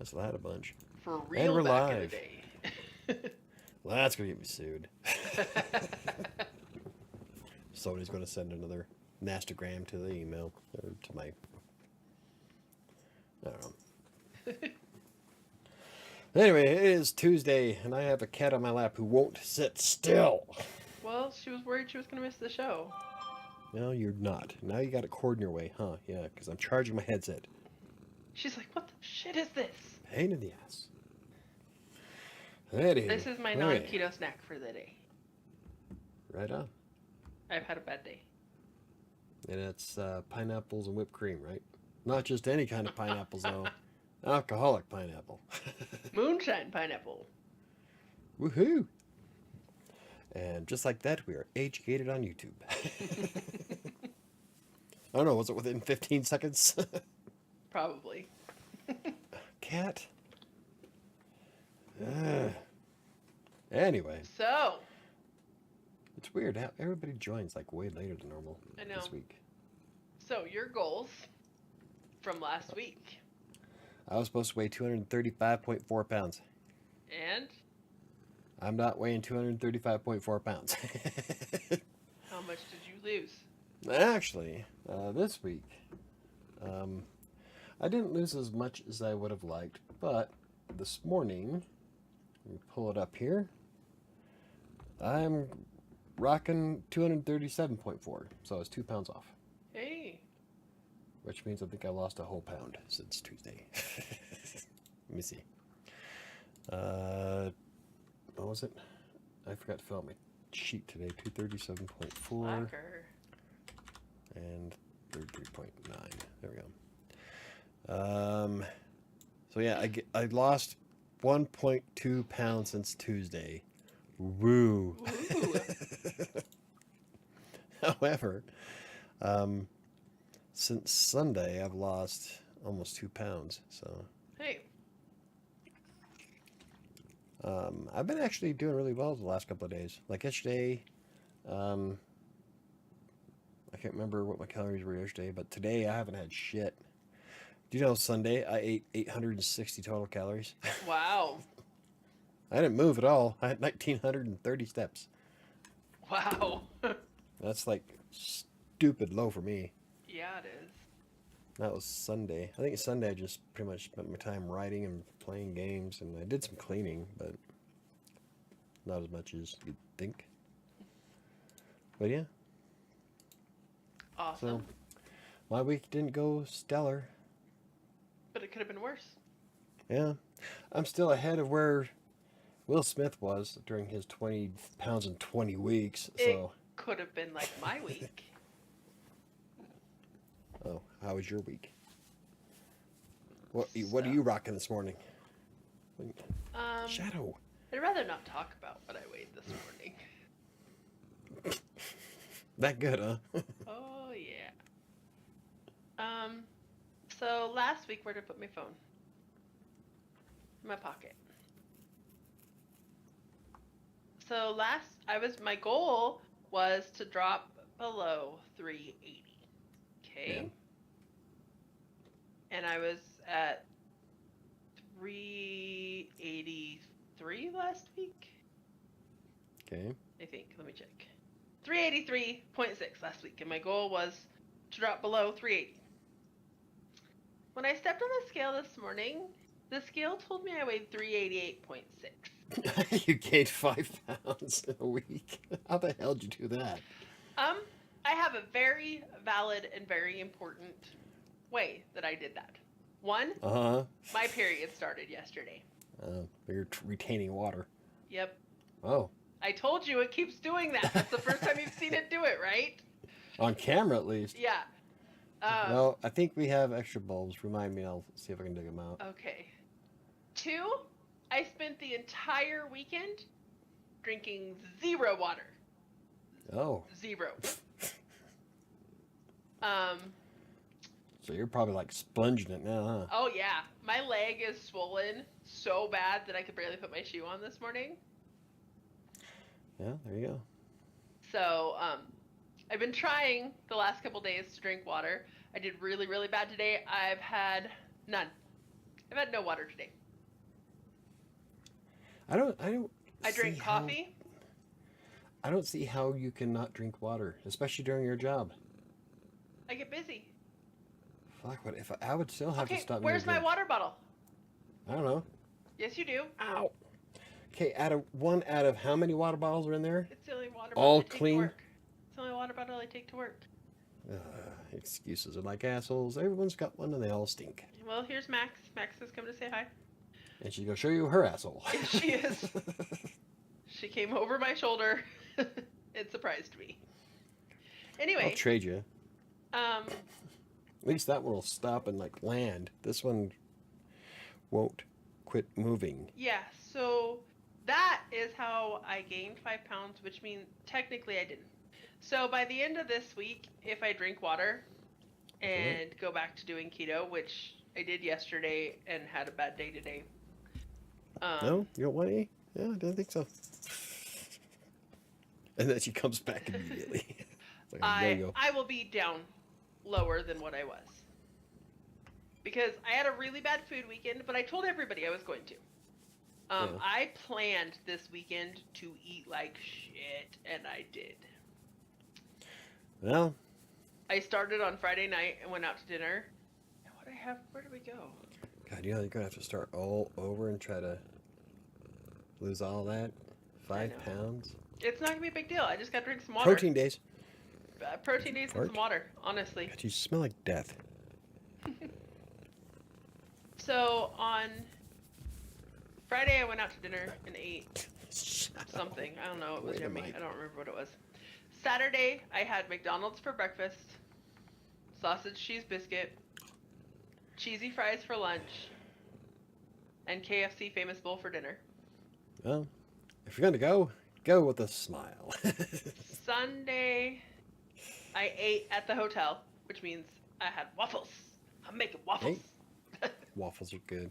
Whistle had a bunch. For And real we're back in the live. day. Well, that's going to get me sued. Somebody's going to send another Nastagram to the email. Or to my... I don't know. Anyway, it is Tuesday, and I have a cat on my lap who won't sit still. Well, she was worried she was going to miss the show. No, you're not. Now you got a cord in your way, huh? Yeah, because I'm charging my headset. She's like, what the shit is this? Pain in the ass. Anywho, This is my non-keto snack for the day. Right on. I've had a bad day. And it's pineapples and whipped cream, right? Not just any kind of pineapples, though. Alcoholic pineapple. Moonshine pineapple. Woohoo! And just like that, we are age-gated on YouTube. I don't know, was it within 15 seconds? Probably. Cat? Anyway. So. It's weird how everybody joins like way later than normal this week. So, your goals from last week. I was supposed to weigh 235.4 pounds. And? I'm not weighing 235.4 pounds. How much did you lose? Actually, this week, I didn't lose as much as I would have liked, but this morning, let me pull it up here, I'm rocking 237.4, so I was 2 pounds off. Hey. Which means I think I lost a whole pound since Tuesday. Let me see. What was it? I forgot to fill out my sheet today. 237.4 Slacker. and 33.9. There we go. So yeah, I lost 1.2 pounds since Tuesday. Woo. However, since Sunday, I've lost almost 2 pounds. So. Hey. I've been actually doing really well the last couple of days. Like yesterday, I can't remember what my calories were yesterday, but today I haven't had shit. Do you know Sunday I ate 860 total calories? Wow. I didn't move at all. I had 1,930 steps. Wow. That's like stupid low for me. Yeah, it is. That was Sunday. I think Sunday I just pretty much spent my time writing and playing games, and I did some cleaning, but not as much as you'd think. But yeah. Awesome. So, my week didn't go stellar. But it could have been worse. Yeah. I'm still ahead of where Will Smith was during his 20 pounds in 20 weeks. So. It could have been like my week. Oh, how was your week? What are you rocking this morning? Shadow. I'd rather not talk about what I weighed this morning. That good, huh? Oh, yeah. So last week, where did I put my phone? In my pocket. So my goal was to drop below 380. Okay. Yeah. And I was at 383 last week. Okay. I think. Let me check. 383.6 last week, and my goal was to drop below 380. When I stepped on the scale this morning, the scale told me I weighed 388.6. You gained 5 pounds in a week. How the hell did you do that? I have a very valid and very important way that I did that. One, my period started yesterday. You're retaining water. Yep. Oh. I told you it keeps doing that. That's the first time you've seen it do it, right? On camera, at least. Yeah. Well, I think we have extra bulbs. Remind me, I'll see if I can dig them out. Okay. 2, I spent the entire weekend drinking 0 water. Oh. 0. So you're probably like sponging it now, huh? Oh, yeah. My leg is swollen so bad that I could barely put my shoe on this morning. Yeah, there you go. So, I've been trying the last couple days to drink water. I did really, really bad today. I've had none. I've had no water today. I don't I see drank how- coffee. I don't see how you can not drink water, especially during your job. I get busy. Fuck, what if I would still have to Okay, stop. where's my water bottle? I don't know. Yes, you do. Ow. Okay, out of how many water bottles are in there? It's the only water bottle All I take clean? to work. It's the only water bottle I take to work. Excuses are like assholes. Everyone's got one and they all stink. Well, here's Max. Max has come to say hi. And she's gonna show you her asshole. Yes, she is. She came over my shoulder. It surprised me. Anyway. I'll trade you. Um, At least that one will stop and like land. This one won't quit moving. yeah, so that is how I gained 5 pounds, which means technically I didn't. So by the end of this week, if I drink water and go back to doing keto, which I did yesterday and had a bad day today. No? You don't want any? Yeah, I didn't think so. And then she comes back immediately. It's like a yo-yo. I will be down lower than what I was. Because I had a really bad food weekend, but I told everybody I was going to. Yeah. I planned this weekend to eat like shit, and I did. Well, I started on Friday night and went out to dinner. And where did we go? God, you're gonna have to start all over and try to lose all that. 5 know. pounds. It's not gonna be a big deal. I just gotta drink some water. Protein days. Protein days and Fart? some water, honestly. God, you smell like death. So on Friday I went out to dinner and ate something. I don't know. It was Wait a yummy. minute. I don't remember what it was. Saturday I had McDonald's for breakfast, sausage cheese biscuit, cheesy fries for lunch, and KFC Famous Bowl for dinner. Well, if you're gonna go with a smile. Sunday I ate at the hotel, which means I had waffles. I'm making waffles. Waffles are good.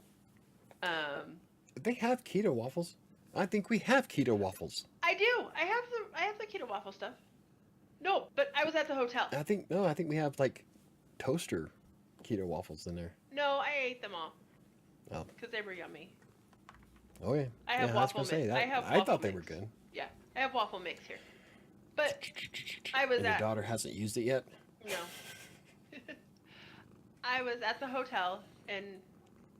Um, They have keto waffles. I think we have keto waffles. I do. I have the keto waffle stuff. No, but I was at the hotel. I think we have like toaster keto waffles in there. No, I ate them all. Oh. Because they were yummy. Oh yeah. I have yeah, waffle I was gonna say mix. that. I have I waffle thought they mix. were good. Yeah, I have waffle mix here. But I was And your at daughter hasn't used it yet. no. I was at the hotel and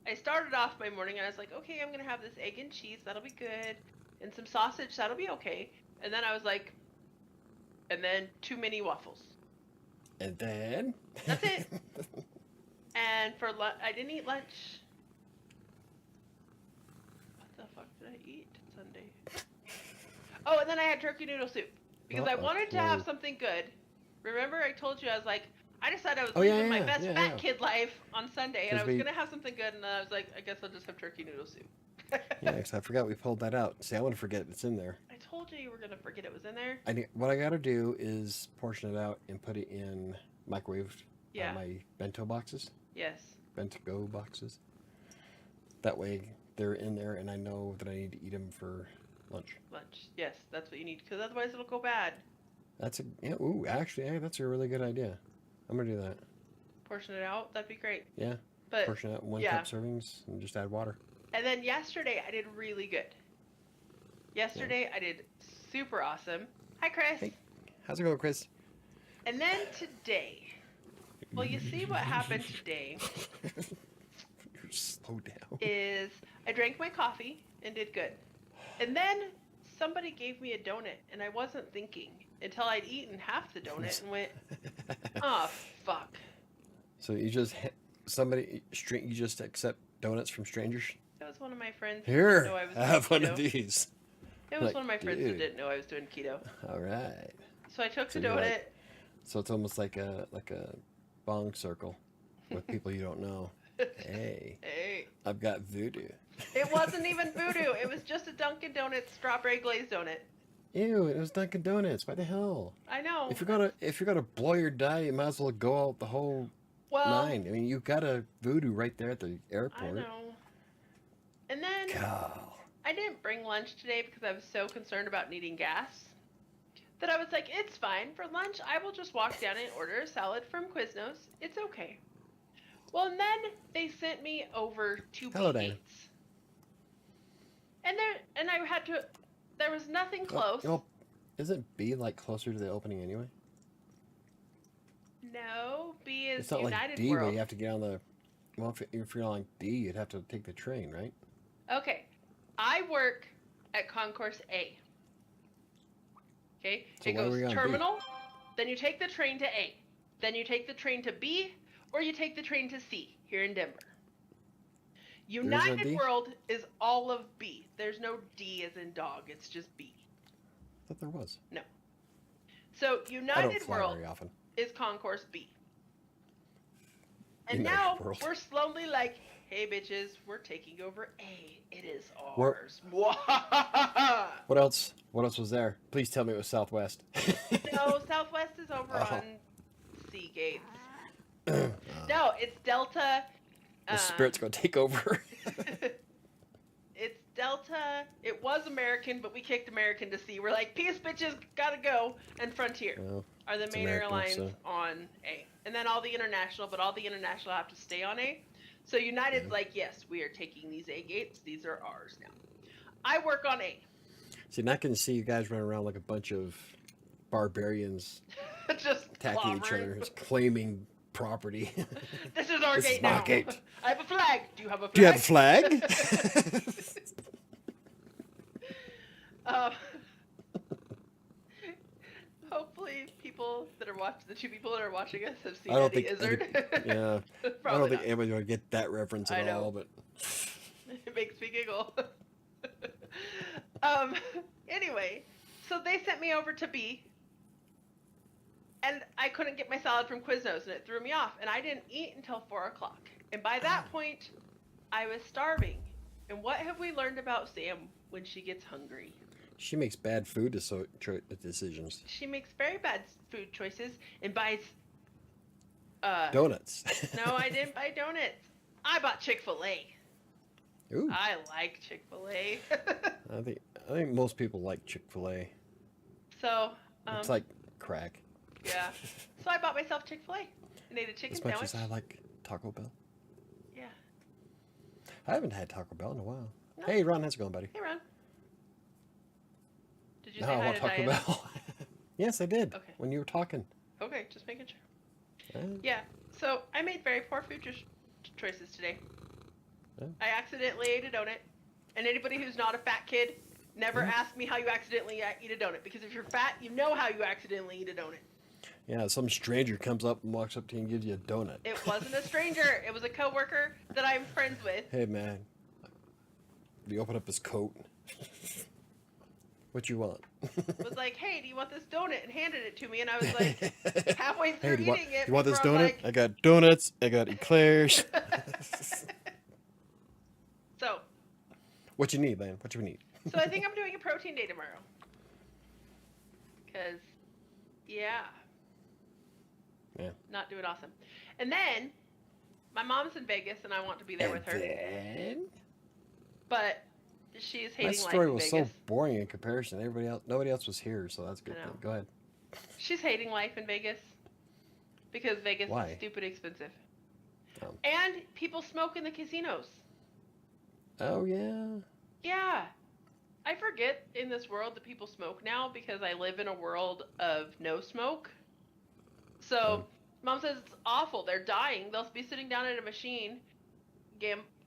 I started off my morning and I was like, okay, I'm gonna have this egg and cheese, that'll be good, and some sausage, that'll be okay. And then I was like, and then too many waffles. And then. That's it. And for lunch, I didn't eat lunch. What the fuck did I eat Sunday? Oh, and then I had turkey noodle soup because I wanted to have something good. Remember, I told you I was like, I decided I was living my best fat kid life on Sunday, and I was gonna have something good, and then I was like, I guess I'll just have turkey noodle soup. Yeah, because I forgot we pulled that out. See, I want to forget it's in there. I told you were gonna forget it was in there. What I got to do is portion it out and put it in microwave. Yeah. My bento boxes. Yes. Bento boxes. That way they're in there, and I know that I need to eat them for lunch. Lunch. Yes, that's what you need, because otherwise it'll go bad. That's actually, that's a really good idea. I'm gonna do that. Portion it out. That'd be great. Yeah. But Portion out in 1 cup servings and just add water. and then yesterday I did really good. Yesterday I did super awesome. Hi, Chris. Hey. How's it going, Chris? And then today, well, you see what happened today Slow down. is I drank my coffee and did good. And then somebody gave me a donut, and I wasn't thinking until I'd eaten half the donut and went, oh, fuck. So you just you just accept donuts from strangers? That was one of my friends who Here, didn't know I was have doing one of keto. these. It was Like, one of my friends who dude. didn't know I was doing keto. All right. So I took So the you're donut. like- So it's almost like a bong circle with people you don't know. Hey, Hey. I've got voodoo. It wasn't even voodoo. It was just a Dunkin' Donuts strawberry glazed donut. Ew, it was Dunkin' Donuts. Why the hell? I know. If you're gonna blow your diet, you might as well go out the whole Well, 9. I mean, you got a voodoo right there at the I airport. know. And then God. I didn't bring lunch today because I was so concerned about needing gas that I was like, it's fine. For lunch, I will just walk down and order a salad from Quiznos. It's okay. Well, and then they sent me over to Hello, B Dana. gates. And I had to. There was nothing close. Oh, isn't B like closer to the opening anyway? No, B is It's not United like D World. where you have to get on the. Well, if you're on D, you'd have to take the train, right? Okay, I work at Concourse A. Okay, So it why were goes you on B? terminal, then you take the train to A, then you take the train to B, or you take the train to C here in Denver. There is no United D? World is all of B. There's no D as in dog. It's just B. I thought there was. No. So I don't United fly World very often. is Concourse B. And United now World. we're slowly like, hey bitches, we're taking over A. It is We're- ours. What else? What else was there? Please tell me it was Southwest. No, Southwest is over Oh. on C gates. No, it's Delta. The Spirit's gonna take over. It's Delta. It was American, but we kicked American to C. We're like, peace, bitches, gotta go. And Frontier Well, are the it's main American, airlines so- on A. And then all the international, but all the international have to stay on A. So United's like, yes, we are taking these A gates. These are ours now. I work on A. See, now I can see you guys running around like a bunch of barbarians Just attacking each clobbering. other, just claiming property. This is our This is gate my now. gate. I have a flag. Do you have a flag? Do you have a flag? Hopefully, people that are watching, the two people that are watching us, have seen I don't Eddie think. Izzard. Yeah, I Probably don't think not. anybody's gonna get that reference I at know. all. But It makes me giggle. Anyway, so they sent me over to B, and I couldn't get my salad from Quiznos, and it threw me off. And I didn't eat until 4 o'clock. And by that point, I was starving. And what have we learned about Sam when she gets hungry? she makes bad food decisions. She makes very bad food choices and buys. Donuts. No, I didn't buy donuts. I bought Chick-fil-A. Ooh, I like Chick-fil-A. I think most people like Chick-fil-A. So, It's like crack. yeah. So I bought myself Chick-fil-A and ate a chicken As much sandwich. as I like Taco Bell. Yeah. I haven't had Taco Bell in a while. No. Hey, Ron, how's it going, buddy? Hey, Ron. Did you No, say I hi want to Taco Diana? Bell. Yes, I did. Okay. When you were talking. Okay, just making sure. Uh, Yeah. So I made very poor food choices today. Oh. I accidentally ate a donut, and anybody who's not a fat kid, never Mhm. ask me how you accidentally eat a donut, because if you're fat, you know how you accidentally eat a donut. Yeah, some stranger comes up and walks up to you and gives you a donut. It wasn't a stranger. It was a coworker that I'm friends with. Hey, man. He opened up his coat. What you want? Was like, hey, do you want this donut? And handed it to me, and I was like, halfway through Hey, do you eating it, you want this before I was donut? I got donuts. I got eclairs. So What you need, man? What you need? I think I'm doing a protein day tomorrow. Because, yeah. Yeah. Not doing awesome. And then, my mom's in Vegas, and I want to be there with her. Then, But she's my hating life story in was Vegas. so boring in comparison. Nobody else was here, so that's a good I know. thing. Go ahead. She's hating life in Vegas. Because Vegas Why? is stupid expensive. Oh. And people smoke in the casinos. Oh yeah. Yeah. I forget in this world that people smoke now because I live in a world of no smoke. So, Mom says it's awful. They're dying. They'll be sitting down at a machine.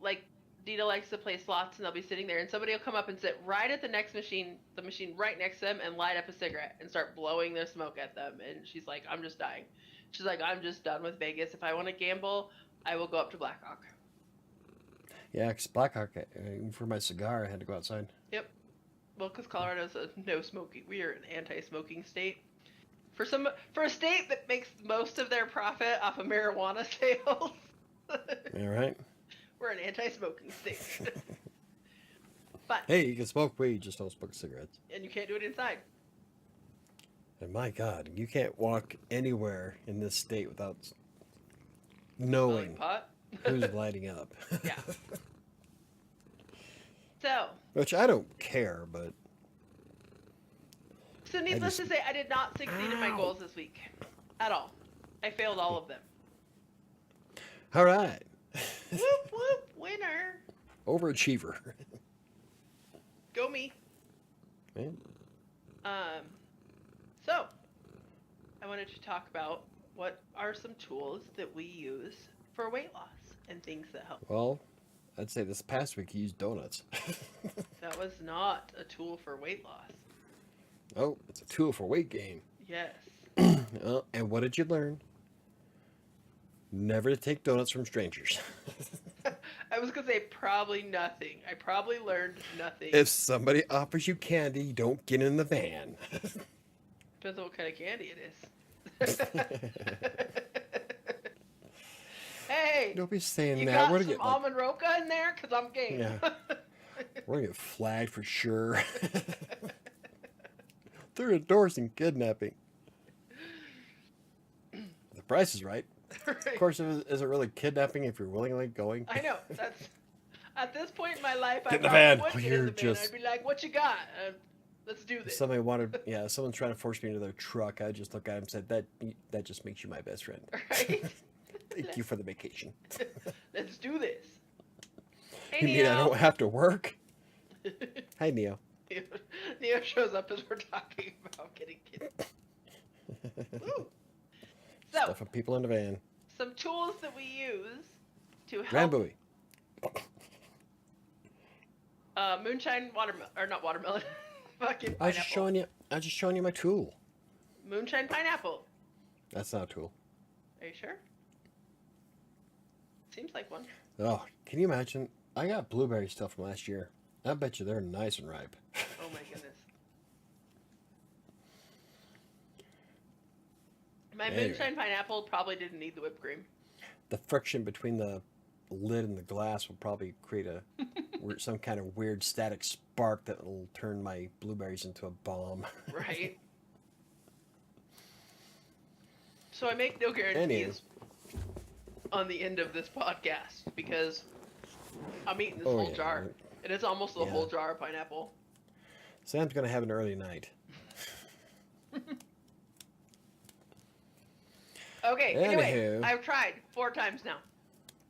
Like, Dita likes to play slots, and they'll be sitting there, and somebody will come up and sit right at the next machine, the machine right next to them, and light up a cigarette and start blowing their smoke at them. And she's like, I'm just dying. She's like, I'm just done with Vegas. If I want to gamble, I will go up to Blackhawk. Yeah, 'cause Blackhawk, for my cigar, I had to go outside. Yep. Well, because Colorado's a no smoking. We are an anti-smoking state. For a state that makes most of their profit off of marijuana sales, All right. we're an anti-smoking state. But Hey, you can smoke weed, just don't smoke cigarettes. and you can't do it inside. And my God, you can't walk anywhere in this state without Smelling knowing pot. who's lighting up. Yeah. So, Which I don't care, but needless just- to say, I did not succeed in my Ow. goals this week at all. I failed all of them. All right. Whoop whoop, winner. Overachiever. Go me. Man. Um, so I wanted to talk about what are some tools that we use for weight loss and things that help. Well, I'd say this past week you used donuts. That was not a tool for weight loss. Oh, it's a tool for weight gain. Yes. And what did you learn? Never to take donuts from strangers. I was gonna say probably nothing. I probably learned nothing. If somebody offers you candy, don't get in the van. Depends on what kind of candy it is. Hey, Don't be saying you that. got We're some gonna get almond roca in there? Cause I'm game. Yeah. We're gonna get flagged for sure. They're endorsing kidnapping. The price is right. Right. Of course, is it really kidnapping if you're willingly going? I know. That's at this point in my life. Get I in the probably van. would Oh, get in you're the van. just- I'd be like, "What you got? Let's do If this." somebody wanted, yeah, if someone's trying to force me into their truck, I just look at him and said, that just makes you my best friend. Right? Thank you for the vacation. Let's do this. Hey, You mean I Neo. don't have to work? Hi, Neo. Neo shows up as we're talking about getting kids. Woo. So, Stuff of people in the van. some tools that we use to help Rambouille. moonshine watermelon, or not watermelon, fucking I was just pineapple. showing you my tool. Moonshine pineapple. That's not a tool. Are you sure? Seems like one. Oh, can you imagine? I got blueberry stuff from last year. I bet you they're nice and ripe. Oh my goodness. My Anyway. moonshine pineapple probably didn't need the whipped cream. The friction between the lid and the glass will probably create some kind of weird static spark that will turn my blueberries into a bomb. Right? So I make no guarantees on the end of this podcast because I'm eating this whole jar. And it's almost a whole jar of pineapple. Sam's going to have an early night. Okay, anyway, Anywho. I've tried 4 times now.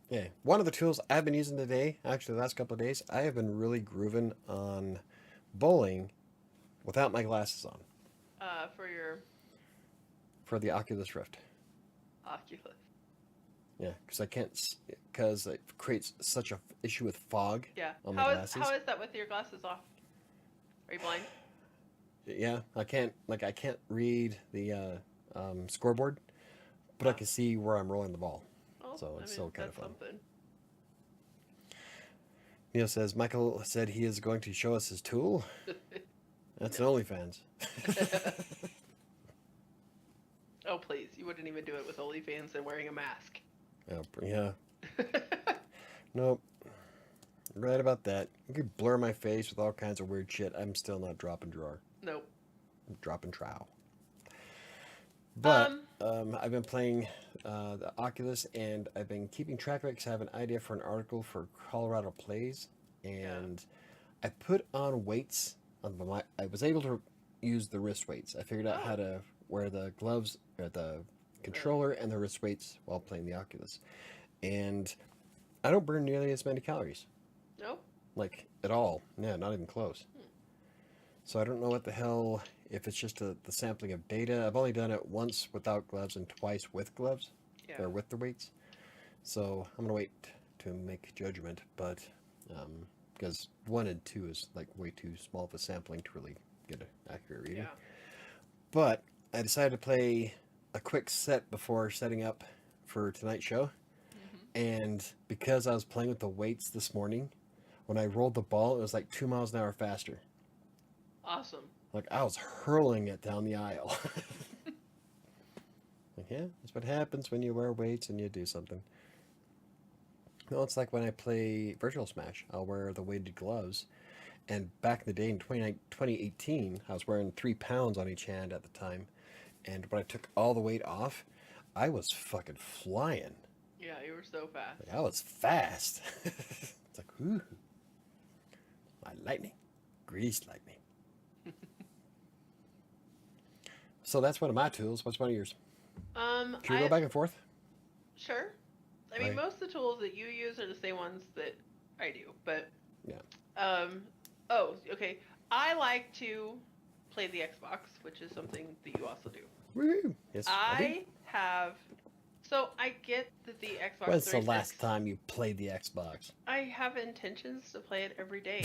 Yeah, one of the tools I've been using today, actually the last couple of days, I have been really grooving on bowling without my glasses on For your for the Oculus Rift. Oculus. Yeah, because it creates such a issue with fog Yeah. on my glasses. How is that with your glasses off? Are you blind? Yeah, I can't read the scoreboard, but I can see where I'm rolling the ball. Oh, So it's still kind of that's fun. something. Neil says, Michael said he is going to show us his tool. That's an OnlyFans. Oh, please. You wouldn't even do it with OnlyFans and wearing a mask. Oh, yeah. Nope. Right about that. You could blur my face with all kinds of weird shit. I'm still not dropping drawer. Nope. I'm dropping trowel. But I've been playing the Oculus, and I've been keeping track of it because I have an idea for an article for Colorado Plays. And I put on weights. I was able to use the wrist weights. I figured out how to wear the gloves, or the controller, and the wrist weights while playing the Oculus. And I don't burn nearly as many calories. Nope. Like, at all. Yeah, not even close. So I don't know what the hell, if it's just the sampling of data. I've only done it once without gloves and twice with gloves, Yeah. or with the weights. So I'm going to wait to make judgment, but because 1 and 2 is like way too small of a sampling to really get an accurate reading. Yeah. But I decided to play a quick set before setting up for tonight's show. And because I was playing with the weights this morning, when I rolled the ball, it was like 2 miles an hour faster. Awesome. Like, I was hurling it down the aisle. Like, yeah, that's what happens when you wear weights and you do something. No, it's like when I play Virtual Smash. I'll wear the weighted gloves. And back in the day, in 2018, I was wearing 3 pounds on each hand at the time. And when I took all the weight off, I was fucking flying. Yeah, you were so fast. Like, I was fast. It's like, ooh. My lightning. Grease lightning. So that's one of my tools. What's one of yours? Should we go back and forth? Sure. I mean, most of the tools that you use are the same ones that I do, but Yeah. Oh, okay. I like to play the Xbox, which is something that you also do. Woo! Yes, I do. I have. So I get that the Xbox When's the 360. last time you played the Xbox? I have intentions to play it every day.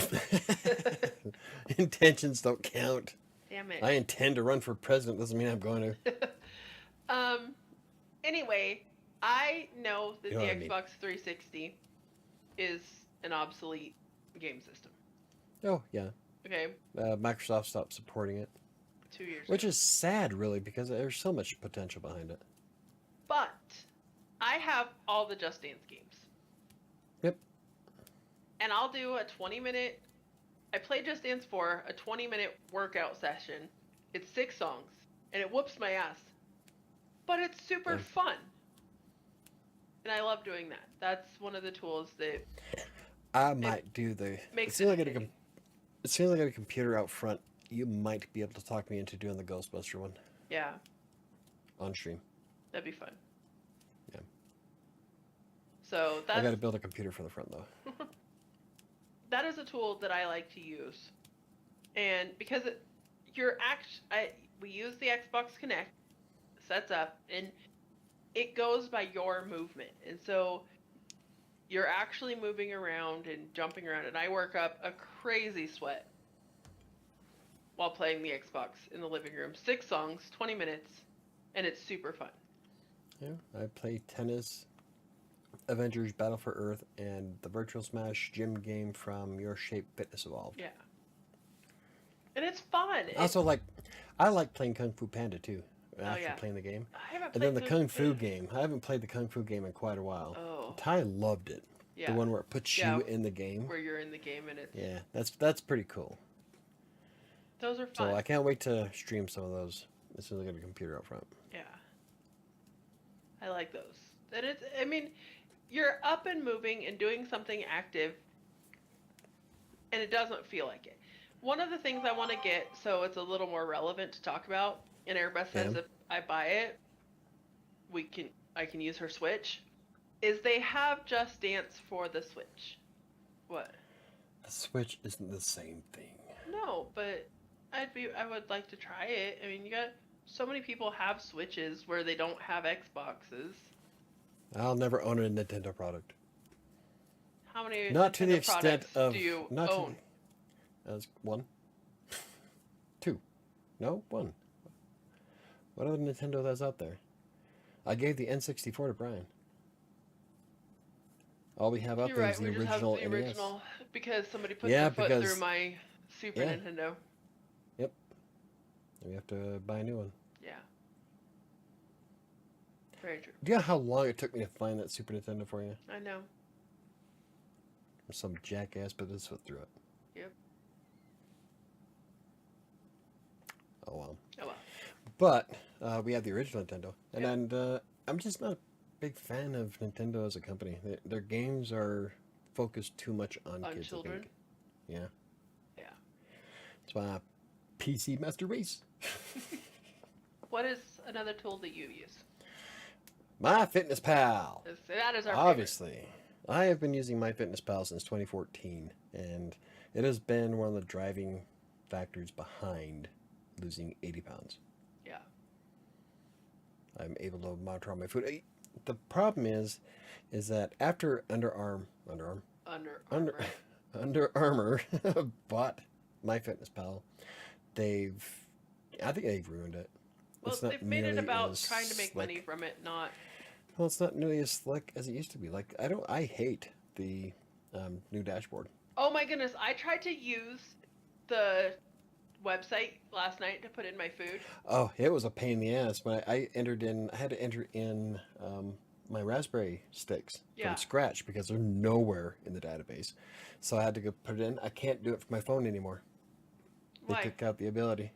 Intentions don't count. Damn it. I intend to run for president. Doesn't mean I'm going to. um. Anyway, I know that You know the what I mean. Xbox 360 is an obsolete game system. Oh yeah. Okay. Microsoft stopped supporting it, 2 years which ago. is sad, really, because there's so much potential behind it. But I have all the Just Dance games. Yep. And I'll do a 20-minute. I play Just Dance 4, a 20-minute workout session. It's 6 songs, and it whoops my ass. But it's super fun. And I love doing that. That's one of the tools that I might do the. makes As it. soon as I get a computer out front, you might be able to talk me into doing the Ghostbuster one. Yeah. On stream. That'd be fun. Yeah. So that's. I got to build a computer for the front though. That is a tool that I like to use, and because we use the Xbox Connect, sets up, and it goes by your movement, and so you're actually moving around and jumping around, and I work up a crazy sweat while playing the Xbox in the living room. 6 songs, 20 minutes, and it's super fun. Yeah, I play tennis, Avengers Battle for Earth, and the Virtual Smash gym game from Your Shape Fitness Evolved. Yeah. And it's fun. Also, I like playing Kung Fu Panda too. After yeah. playing the game. I haven't And played then the Kung Fu game. I haven't played the Kung Fu game in quite a while. Oh. Ty loved it. Yeah. The one where it puts you in the game. Where you're in the game and it's. Yeah, that's pretty cool. Those are fun. So I can't wait to stream some of those as soon as I get a computer out front. Yeah. I like those. And it's, I mean, you're up and moving and doing something active, and it doesn't feel like it. One of the things I want to get, so it's a little more relevant to talk about, and Airbus says if I buy it, I can use her Switch, is they have Just Dance for the Switch. What? The Switch isn't the same thing. No, but I would like to try it. I mean, you got so many people have Switches where they don't have Xboxes. I'll never own a Nintendo product. How many not Nintendo to the extent of do you not own? As 1, 2, no 1. What other Nintendo that's out there? I gave the N64 to Brian. All we have out there is the original NES. Original because somebody put their foot through my Super Nintendo. Yep. We have to buy a new one. Yeah. Very true. Do you know how long it took me to find that Super Nintendo for you? I know. Some jackass put his foot through it. Yep. Oh well. Oh well. But we have the original Nintendo, and I'm just not a big fan of Nintendo as a company. Their games are focused too much on kids. Children. I think. Yeah. Yeah. That's why PC Master Race. What is another tool that you use? MyFitnessPal. That is our Obviously. favorite. I have been using MyFitnessPal since 2014, and it has been one of the driving factors behind losing 80 pounds. Yeah. I'm able to monitor all my food. The problem is that after Under Armour bought MyFitnessPal, I think they've ruined it. Well, they've made it about trying to make money from it, not. Well, it's not nearly as slick as it used to be. I hate the new dashboard. Oh my goodness! I tried to use the website last night to put in my food. Oh, it was a pain in the ass. When I had to enter in my raspberry sticks from scratch because they're nowhere in the database. So I had to go put it in. I can't do it from my phone anymore. They Why? took out the ability.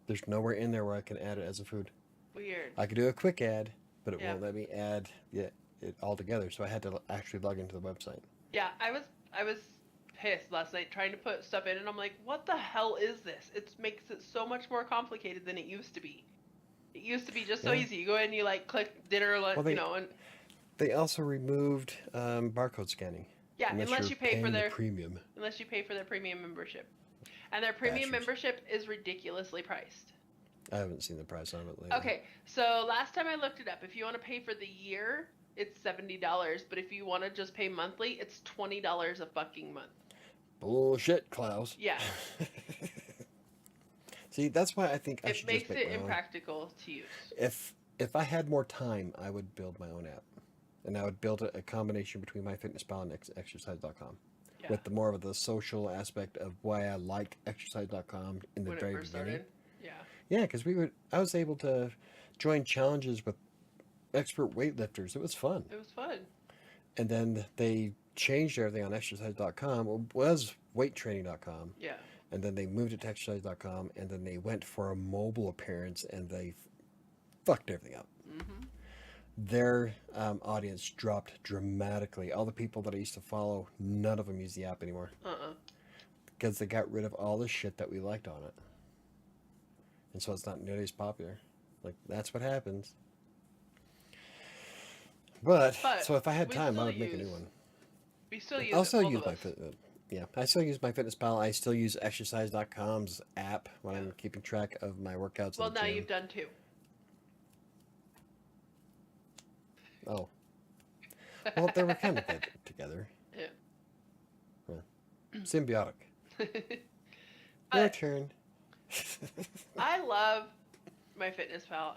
There's nowhere in there where I can add it as a food. Weird. I could do a quick add, but it won't let me add it all together. So I had to actually log into the website. Yeah, I was pissed last night trying to put stuff in, and I'm like, what the hell is this? It makes it so much more complicated than it used to be. It used to be just so easy. You go in and you click dinner, and They also removed barcode scanning. Yeah, Unless unless you're you pay for paying the their premium. premium membership. And their premium Bastards. membership is ridiculously priced. I haven't seen the price on it lately. Okay, so last time I looked it up, if you want to pay for the year, it's $70, but if you want to just pay monthly, it's $20 a fucking month. Bullshit, Klaus. Yeah. See, that's why I think I It should makes just make it my own. impractical to use. If I had more time, I would build my own app, and I would build a combination between MyFitnessPal and Exercise.com, Yeah. with the more of the social aspect of why I liked Exercise.com in the When it very first beginning. started. Yeah. Yeah, because I was able to join challenges with expert weightlifters. It was fun. It was fun. And then they changed everything on Exercise.com. It was weighttraining.com. Yeah. And then they moved it to Exercise.com, and then they went for a mobile appearance, and they fucked everything up. Mm-hmm. Their audience dropped dramatically. All the people that I used to follow, none of them use the app anymore. Because they got rid of all the shit that we liked on it. And so it's not nearly as popular. Like, that's what happens. But so if I had time, I would make a new one. We still use I'll it, still both use of my us. yeah. I still use MyFitnessPal. I still use Exercise.com's app when I'm keeping track of my workouts. Well, in the now gym. you've done two. Oh. Well, they were kind of together. Yeah. Yeah. Symbiotic. Your But turn. I love MyFitnessPal.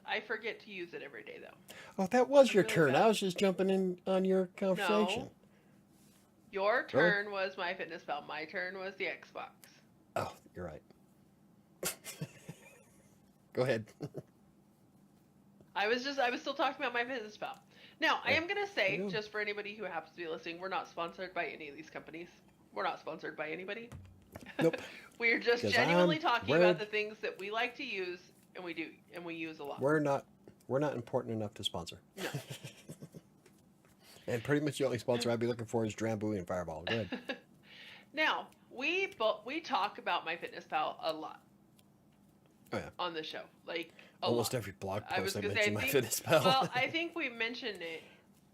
I forget to use it every day though. Oh, that was I'm your really turn. bad. I was just jumping in on your conversation. No. Your turn was MyFitnessPal. My turn was the Xbox. Oh, you're right. Go ahead. I was still talking about MyFitnessPal. Now, I Yeah. am going to say, Yeah. just for anybody who happens to be listening, we're not sponsored by any of these companies. We're not sponsored by anybody. Nope. We're just 'Cause genuinely talking we're- about the things that we like to use, and we do, and we use a lot. We're not important enough to sponsor. No. And pretty much the only sponsor I'd be looking for is Drambuie and Fireball. Go ahead. Now, we talk about MyFitnessPal a lot. Oh, yeah. On the show, like Almost every blog I was post I gonna mention say, MyFitnessPal. well, I think we mention it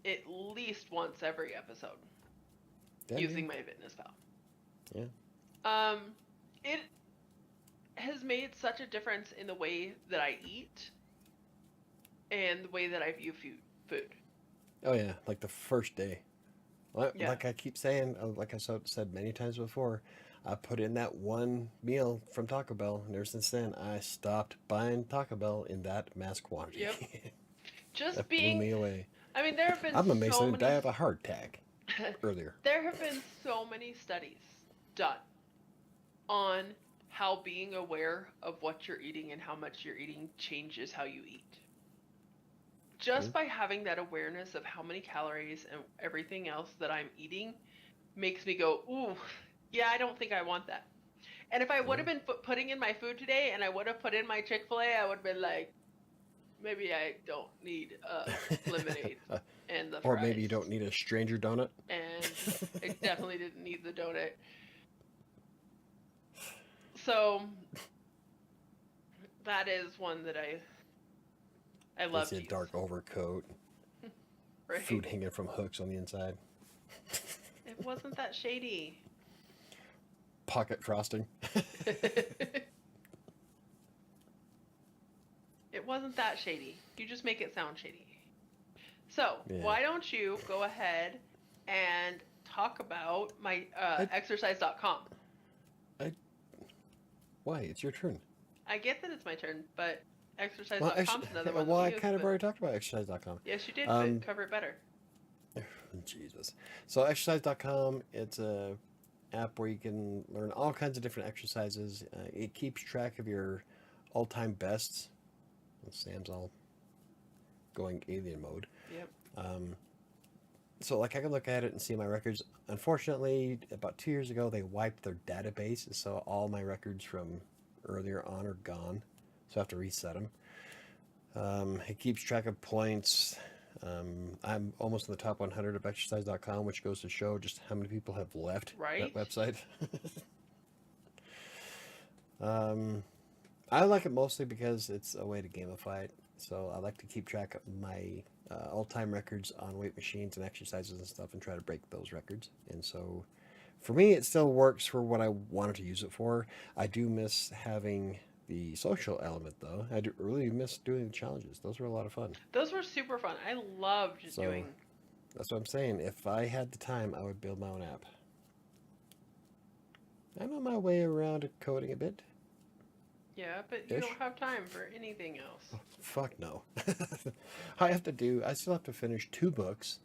at least once every episode. Yeah, using MyFitnessPal. Yeah. It has made such a difference in the way that I eat and the way that I view food. Oh yeah, like the first day. Yeah. Like I keep saying, like I said many times before, I put in that one meal from Taco Bell, and ever since then, I stopped buying Taco Bell in that mass quantity. Yep. Just that being. blew me away. I mean, there have been I'm amazed I so didn't many. die of a heart attack earlier. There have been so many studies done on how being aware of what you're eating and how much you're eating changes how you eat. Just by having that awareness of how many calories and everything else that I'm eating makes me go, ooh, yeah, I don't think I want that. And if I would have been putting in my food today and I would have put in my Chick-fil-A, I would have been like, maybe I don't need lemonade and the fries. Or maybe you don't need a stranger donut. And I definitely didn't need the donut. So that is one that I love. It's a dark overcoat. Right. Food hanging from hooks on the inside. It wasn't that shady. Pocket frosting. It wasn't that shady. You just make it sound shady. So, why don't you go ahead and talk about my exercise.com? Why? It's your turn. I get that it's my turn, but exercise.com is another one. Well, I kind of already talked about exercise.com. Yes, you did, but cover it better. Jesus. So exercise.com, it's a app where you can learn all kinds of different exercises. It keeps track of your all-time bests. Sam's all going alien mode. Yep. So like I can look at it and see my records. Unfortunately, about 2 years ago, they wiped their database, so all my records from earlier on are gone. So I have to reset them. It keeps track of points. I'm almost in the top 100 of exercise.com, which goes to show just how many people have left that website. I like it mostly because it's a way to gamify it. So I like to keep track of my all-time records on weight machines and exercises and stuff and try to break those records. And so for me, it still works for what I wanted to use it for. I do miss having the social element, though. I do really miss doing the challenges. Those were a lot of fun. Those were super fun. I loved So doing. that's what I'm saying. If I had the time, I would build my own app. I'm on my way around to coding a bit. Yeah, but you Ish. don't have time for anything else. Fuck no. I still have to finish 2 books.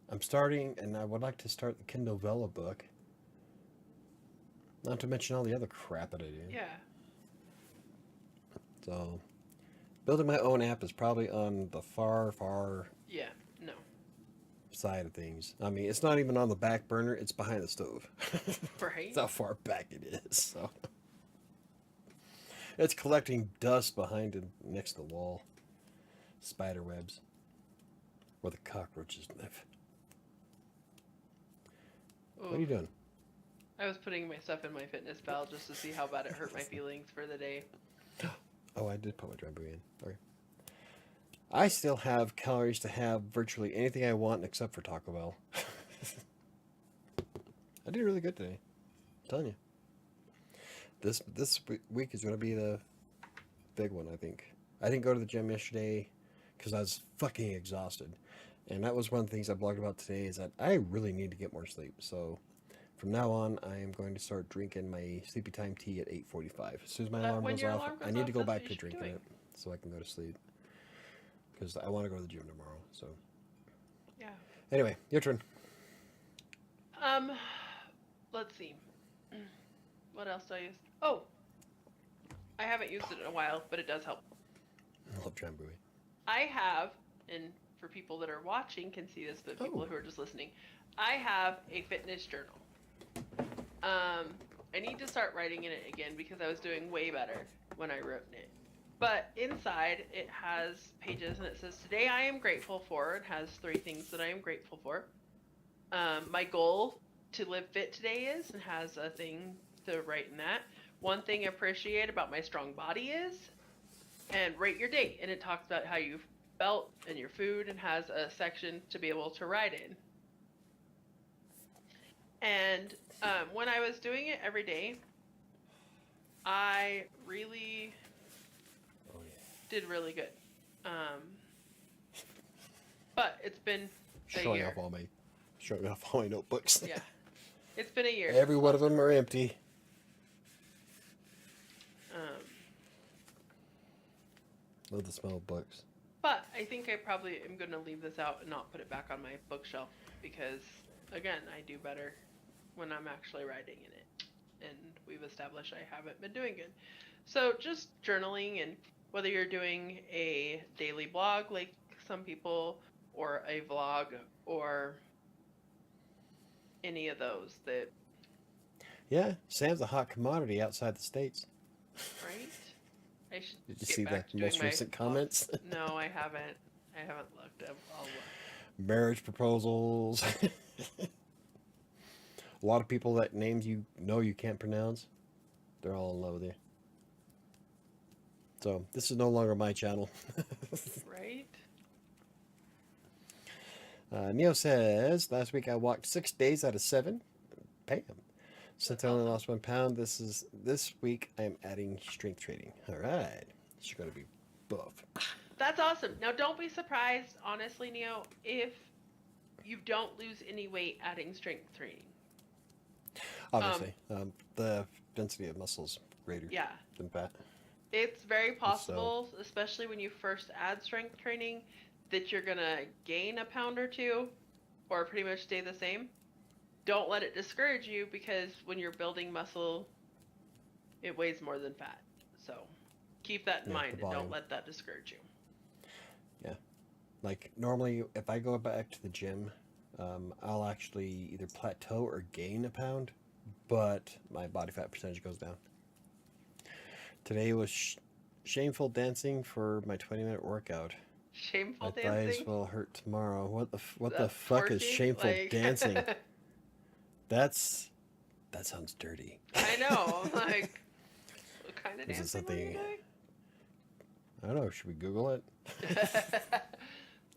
I'm starting, and I would like to start the Kindle Vella book. Not to mention all the other crap that I do. Yeah. So, building my own app is probably on the far, far Yeah. No. side of things. I mean, it's not even on the back burner, it's behind the stove. Right? That's how far back it is. So, it's collecting dust behind it next to the wall. Spider webs. Where the cockroaches live. What are you doing? I was putting my stuff in my fitness pal just to see how bad it hurt my feelings for the day. Oh, I did put my dry buoy in. Okay. I still have calories to have virtually anything I want except for Taco Bell. I did really good today. I'm telling you. This week is going to be the big one, I think. I didn't go to the gym yesterday because I was fucking exhausted. And that was one of the things I blogged about today is that I really need to get more sleep. So from now on, I am going to start drinking my sleepy time tea at 8:45. As soon as my alarm When goes your off, alarm goes I need off, to go that's back what to you should be drinking doing. it so I can go to sleep. Because I want to go to the gym tomorrow. So Yeah. anyway, your turn. Let's see. What else do I use? Oh, I haven't used it in a while, but it does help. I love dry buoy. I have, and for people that are watching can see this, but people Oh. who are just listening, I have a fitness journal. I need to start writing in it again because I was doing way better when I wrote in it. But inside it has pages and it says, today I am grateful for, it has 3 things that I am grateful for. My goal to live fit today is, and has a thing to write in that. 1 thing I appreciate about my strong body is, and rate your day. And it talks about how you felt and your food and has a section to be able to write in. And when I was doing it every day, I really did really good. But it's been a Showing year. off all my notebooks. Yeah. It's been a year. Every one of them are empty. Love the smell of books. But I think I probably am going to leave this out and not put it back on my bookshelf because, again, I do better when I'm actually writing in it. And we've established I haven't been doing good. So just journaling, and whether you're doing a daily blog like some people, or a vlog, or any of those that, Yeah, Sam's a hot commodity outside the States. right? I should Did you get see back the to doing most my recent vlog. comments? No, I haven't. I haven't looked. I'll look. Marriage proposals. A lot of people that names you know you can't pronounce, they're all in love with you. So this is no longer my channel. Right? Neo says, last week I walked 6 days out of 7. Bam. Since I only awesome. lost 1 pound, this week I am adding strength training. All right. She's going to be buff. That's awesome. Now, don't be surprised, honestly, Neo, if you don't lose any weight adding strength training. Obviously, the density of muscles greater Yeah. than fat. It's very possible, especially when you first add strength training, that you're going to gain a pound or 2 or pretty much stay the same. Don't let it discourage you because when you're building muscle, it weighs more than fat. So keep that in mind and don't let that discourage you. Yeah. Like normally, if I go back to the gym, I'll actually either plateau or gain a pound, but my body fat percentage goes down. Today was shameful dancing for my 20-minute workout. Shameful My dancing? thighs will hurt tomorrow. What the fuck is Twerking? shameful dancing? That sounds dirty. I know. Like, what kind of Is it dancing were you something? doing? I don't know. Should we Google it?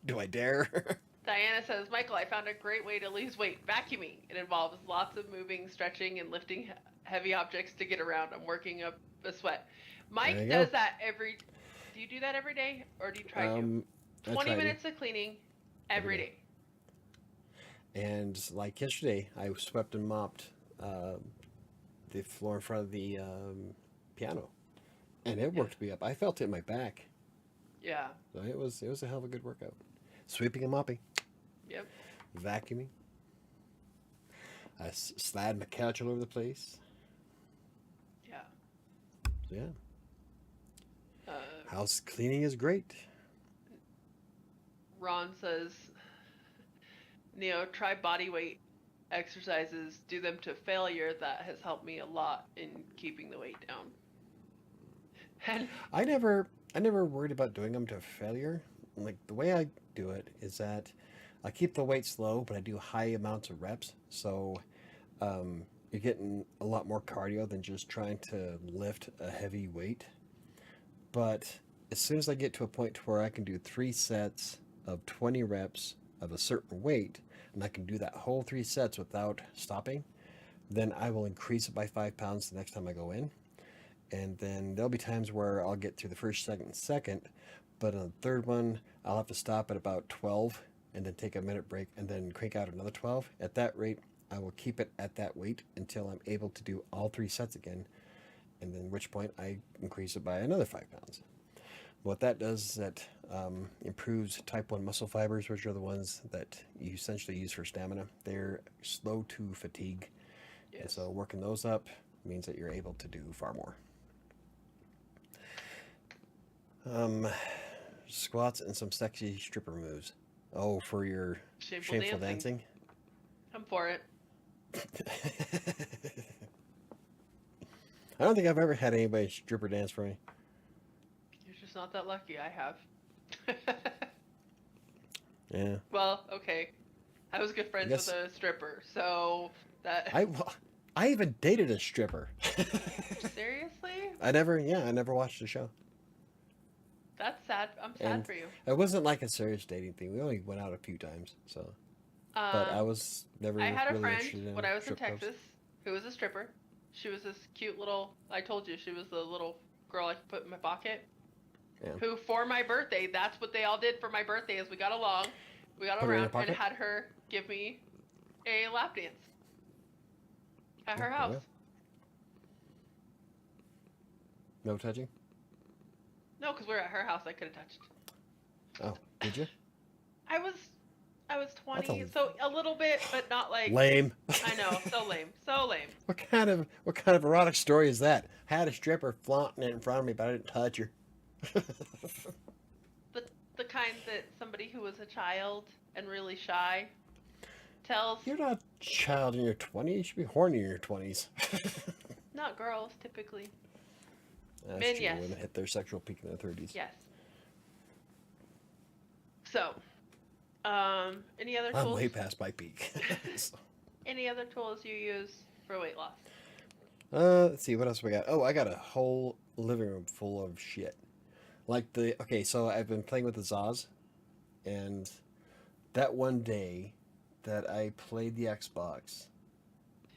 Do I dare? Diana says, Michael, I found a great way to lose weight. Vacuuming. It involves lots of moving, stretching, and lifting heavy objects to get around. I'm working up a sweat. Mike does that every. Do you do that every day, or do you try to? 20 minutes of cleaning every day. And like yesterday, I swept and mopped the floor in front of the piano, and it worked me up. I felt it in my back. Yeah. So it was a hell of a good workout. Sweeping and mopping. Yep. Vacuuming. I slid my couch all over the place. Yeah. So yeah. House cleaning is great. Ron says, Neo, try body weight exercises. Do them to failure. That has helped me a lot in keeping the weight down. And I never worried about doing them to failure. Like the way I do it is that I keep the weights low, but I do high amounts of reps. So you're getting a lot more cardio than just trying to lift a heavy weight. But as soon as I get to a point where I can do 3 sets of 20 reps of a certain weight, and I can do that whole 3 sets without stopping, then I will increase it by 5 pounds the next time I go in. And then there'll be times where I'll get through the first, second, but on the third one, I'll have to stop at about 12 and then take a minute break and then crank out another 12. At that rate, I will keep it at that weight until I'm able to do all 3 sets again, and then at which point I increase it by another 5 pounds. What that does is that improves type 1 muscle fibers, which are the ones that you essentially use for stamina. They're slow to fatigue. Yes. And so working those up means that you're able to do far more. Squats and some sexy stripper moves. Oh, for your shameful dancing? I'm for it. I don't think I've ever had anybody stripper dance for me. You're just not that lucky. I have. Yeah. Well, okay. I was good friends with a stripper, so that. I even dated a stripper. Seriously? I never watched the show. That's sad. I'm sad for you. It wasn't like a serious dating thing. We only went out a few times, so. But I was never. I had really a friend interested in when I was in strip clubs. Texas who was a stripper. She was this cute little. I told you she was the little girl I could put in my pocket. Yeah. Who, for my birthday, that's what they all did for my birthday. Is we got along, we got around, and had her give me a lap dance at her house. Yeah. No touching? No, because we were at her house. I could have touched. Oh, did you? I was 20, so a little bit, but not like lame. I know, so lame, so lame. What kind of erotic story is that? Had a stripper flaunting it in front of me, but I didn't touch her. the kind that somebody who was a child and really shy tells. You're not a child in your 20s. You should be horny in your 20s. Not girls, typically. That's Men, true. yes. Women hit their sexual peak in their 30s. Yes. So, any other tools? I'm way past my peak. So. Any other tools you use for weight loss? Let's see, what else we got? Oh, I got a whole living room full of shit. So I've been playing with the Zaz, and that one day that I played the Xbox,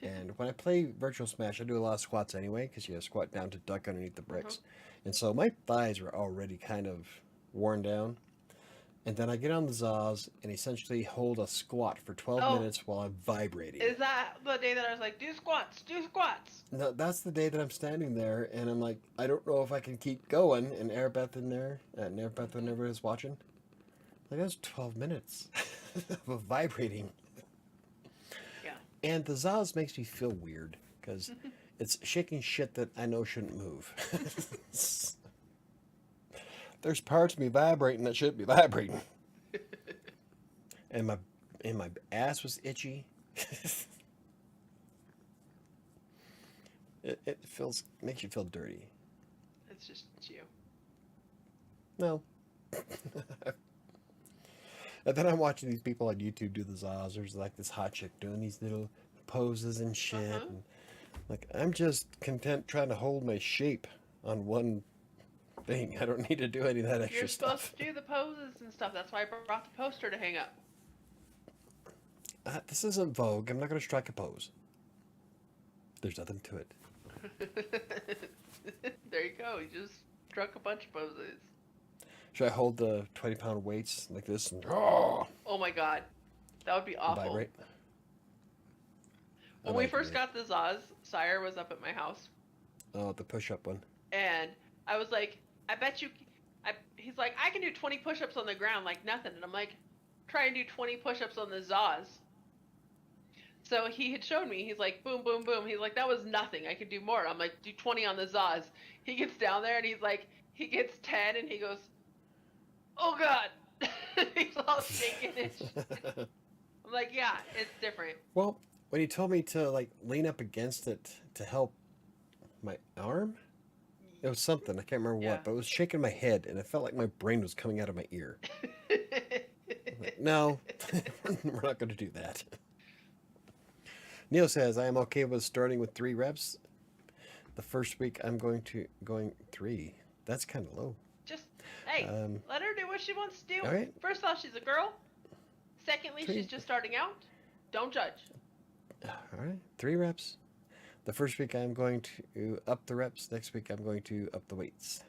and when I play Virtual Smash, I do a lot of squats anyway, because you squat down to duck underneath the bricks. And so my thighs were already kind of worn down. And then I get on the Zaz and essentially hold a squat for 12 minutes while I'm vibrating. Is that the day that I was like, do squats, do squats? No, that's the day that I'm standing there and I'm like, I don't know if I can keep going. And Airbeth in there, and Airbeth when everybody's watching, like, that's 12 minutes of vibrating. Yeah. And the Zaz makes me feel weird because it's shaking shit that I know shouldn't move. There's parts of me vibrating that shouldn't be vibrating. And my ass was itchy. It makes you feel dirty. It's just you. No. And then I'm watching these people on YouTube do the Zaz. There's like this hot chick doing these little poses and shit. And like, I'm just content trying to hold my shape on one thing. I don't need to do any of that extra You're supposed stuff. to do the poses and stuff. That's why I brought the poster to hang up. This isn't Vogue. I'm not going to strike a pose. There's nothing to it. There you go. You just struck a bunch of poses. Should I hold the 20-pound weights like this? And, oh my god. That would be awful. vibrate? When we first got the Zaz, Sire was up at my house. Oh, the push-up one. And I was like, I bet you... he's like, I can do 20 push-ups on the ground like nothing. And I'm like, try and do 20 push-ups on the Zaz. So he had shown me, he's like, boom, boom, boom. He's like, that was nothing. I could do more. I'm like, do 20 on the Zaz. He gets down there and he's like, he gets 10 and he goes, oh God. He's all shaking and I'm like, yeah, it's different. Well, when he told me to like lean up against it to help my arm, it was something. I can't remember what, but it was shaking my head and it felt like my brain was coming out of my ear. Like, no, we're not going to do that. Neil says, I am okay with starting with 3 reps. The first week I'm going 3. That's kind of low. Just, hey, let her do what she wants to do. All right. First off, she's a girl. Secondly, she's just starting out. Don't judge. All right. 3 reps. The first week I'm going to up the reps. Next week I'm going to up the weights.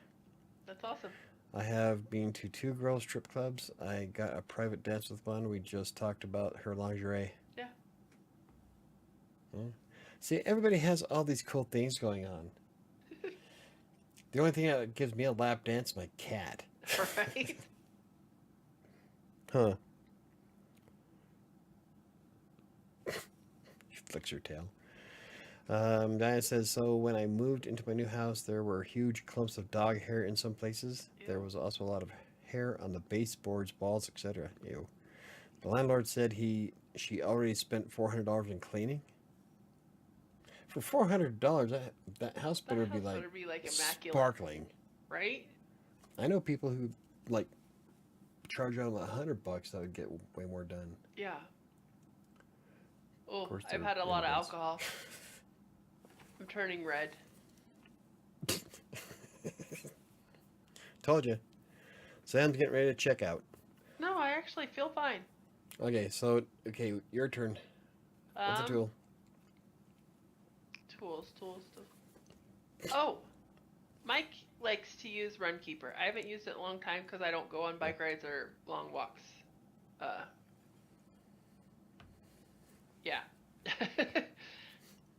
That's awesome. I have been to 2 girls' strip clubs. I got a private dance with one. We just talked about her lingerie. Yeah. See, everybody has all these cool things going on. The only thing that gives me a lap dance is my cat. Right? Huh. She flicks her tail. Diana says, so when I moved into my new house, there were huge clumps of dog hair in some places. Ew. There was also a lot of hair on the baseboards, walls, etc. Ew. The landlord said she already spent $400 in cleaning. For $400, that house better be like immaculate. Sparkling. Right? I know people who like charge them $100 that would get way more done. Yeah. Oh, I've had a lot of alcohol. I'm turning red. Told you. Sam's getting ready to check out. No, I actually feel fine. Okay, your turn. What's a tool? Tools. Oh, Mike likes to use Runkeeper. I haven't used it in a long time because I don't go on bike rides or long walks. Yeah.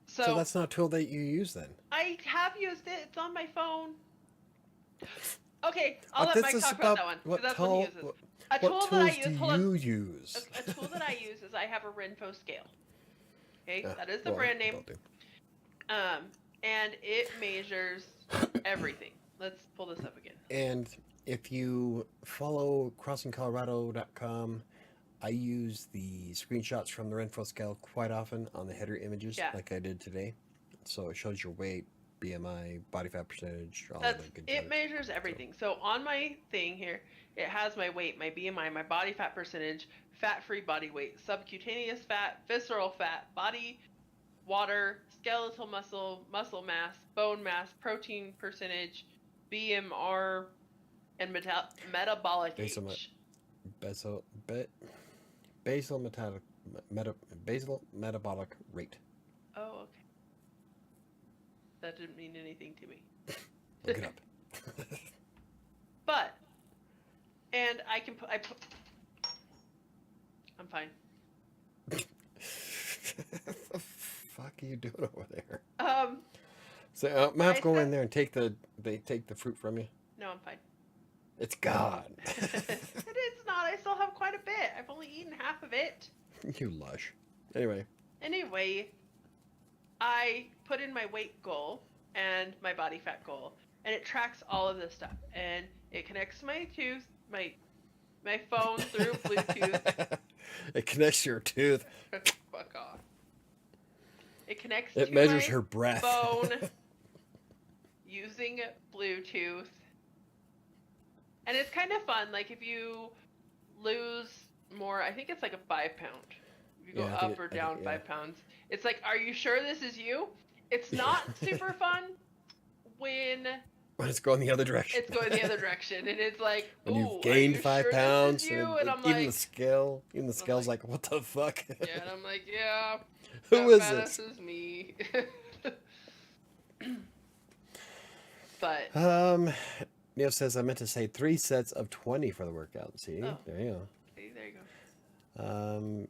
So that's not a tool that you use then? I have used it. It's on my phone. Okay, I'll let Mike talk about that one. What that's tool, what he uses. What tools do you use? A tool that I use is I have a Renfo scale. Okay, that is the brand name. And it measures everything. Let's pull this up again. And if you follow crossingcolorado.com, I use the screenshots from the Renfo scale quite often on the header images, like I did today. So it shows your weight, BMI, body fat percentage, all that good stuff. It measures everything. So on my thing here, it has my weight, my BMI, my body fat percentage, fat-free body weight, subcutaneous fat, visceral fat, body water, skeletal muscle, muscle mass, bone mass, protein percentage, BMR, and metabolic age. Basal metabolic rate. Oh, okay. That didn't mean anything to me. Look it up. But, and I'm fine. What the fuck are you doing over there? So I have to go in there and take the fruit from you? No, I'm fine. It's gone. It is not. I still have quite a bit. I've only eaten half of it. You lush. Anyway, I put in my weight goal and my body fat goal, and it tracks all of this stuff, and it connects my phone through Bluetooth. It connects your tooth. Fuck off. It connects. It measures her breath. Phone using Bluetooth, and it's kind of fun. Like if you lose more, I think it's like a 5 pound. If you go up or down 5 pounds, it's like, are you sure this is you? It's not super fun when When it's going the other direction. It's going the other direction, and it's like, When ooh, you've are gained you 5 sure pounds, this is you? and And I'm even like, the scale's like, what the fuck? yeah, and I'm like, yeah, Who that is badass this? is me. But Neil says I meant to say 3 sets of 20 for the workout. See, oh, there you see, there you go. go.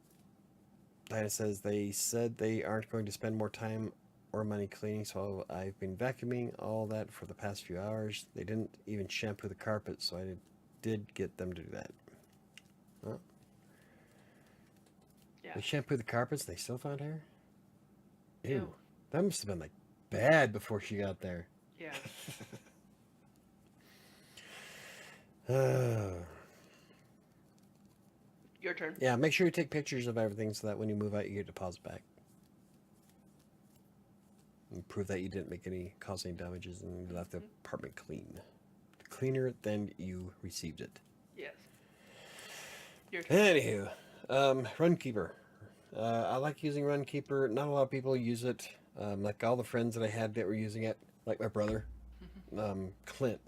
Dinah says they said they aren't going to spend more time or money cleaning, so I've been vacuuming all that for the past few hours. They didn't even shampoo the carpet, so I did get them to do that. Well, Yeah. they shampooed the carpets. They still found hair. Ew, Ew. that must have been like bad before she got there. Yeah. Your turn. Yeah, make sure you take pictures of everything so that when you move out, you get deposit back. And prove that you didn't cause any damages and you left the apartment clean. Cleaner than you received it. Yes. Your turn. Anywho, Runkeeper. I like using Runkeeper. Not a lot of people use it. Like all the friends that I had that were using it, like my brother, Clint.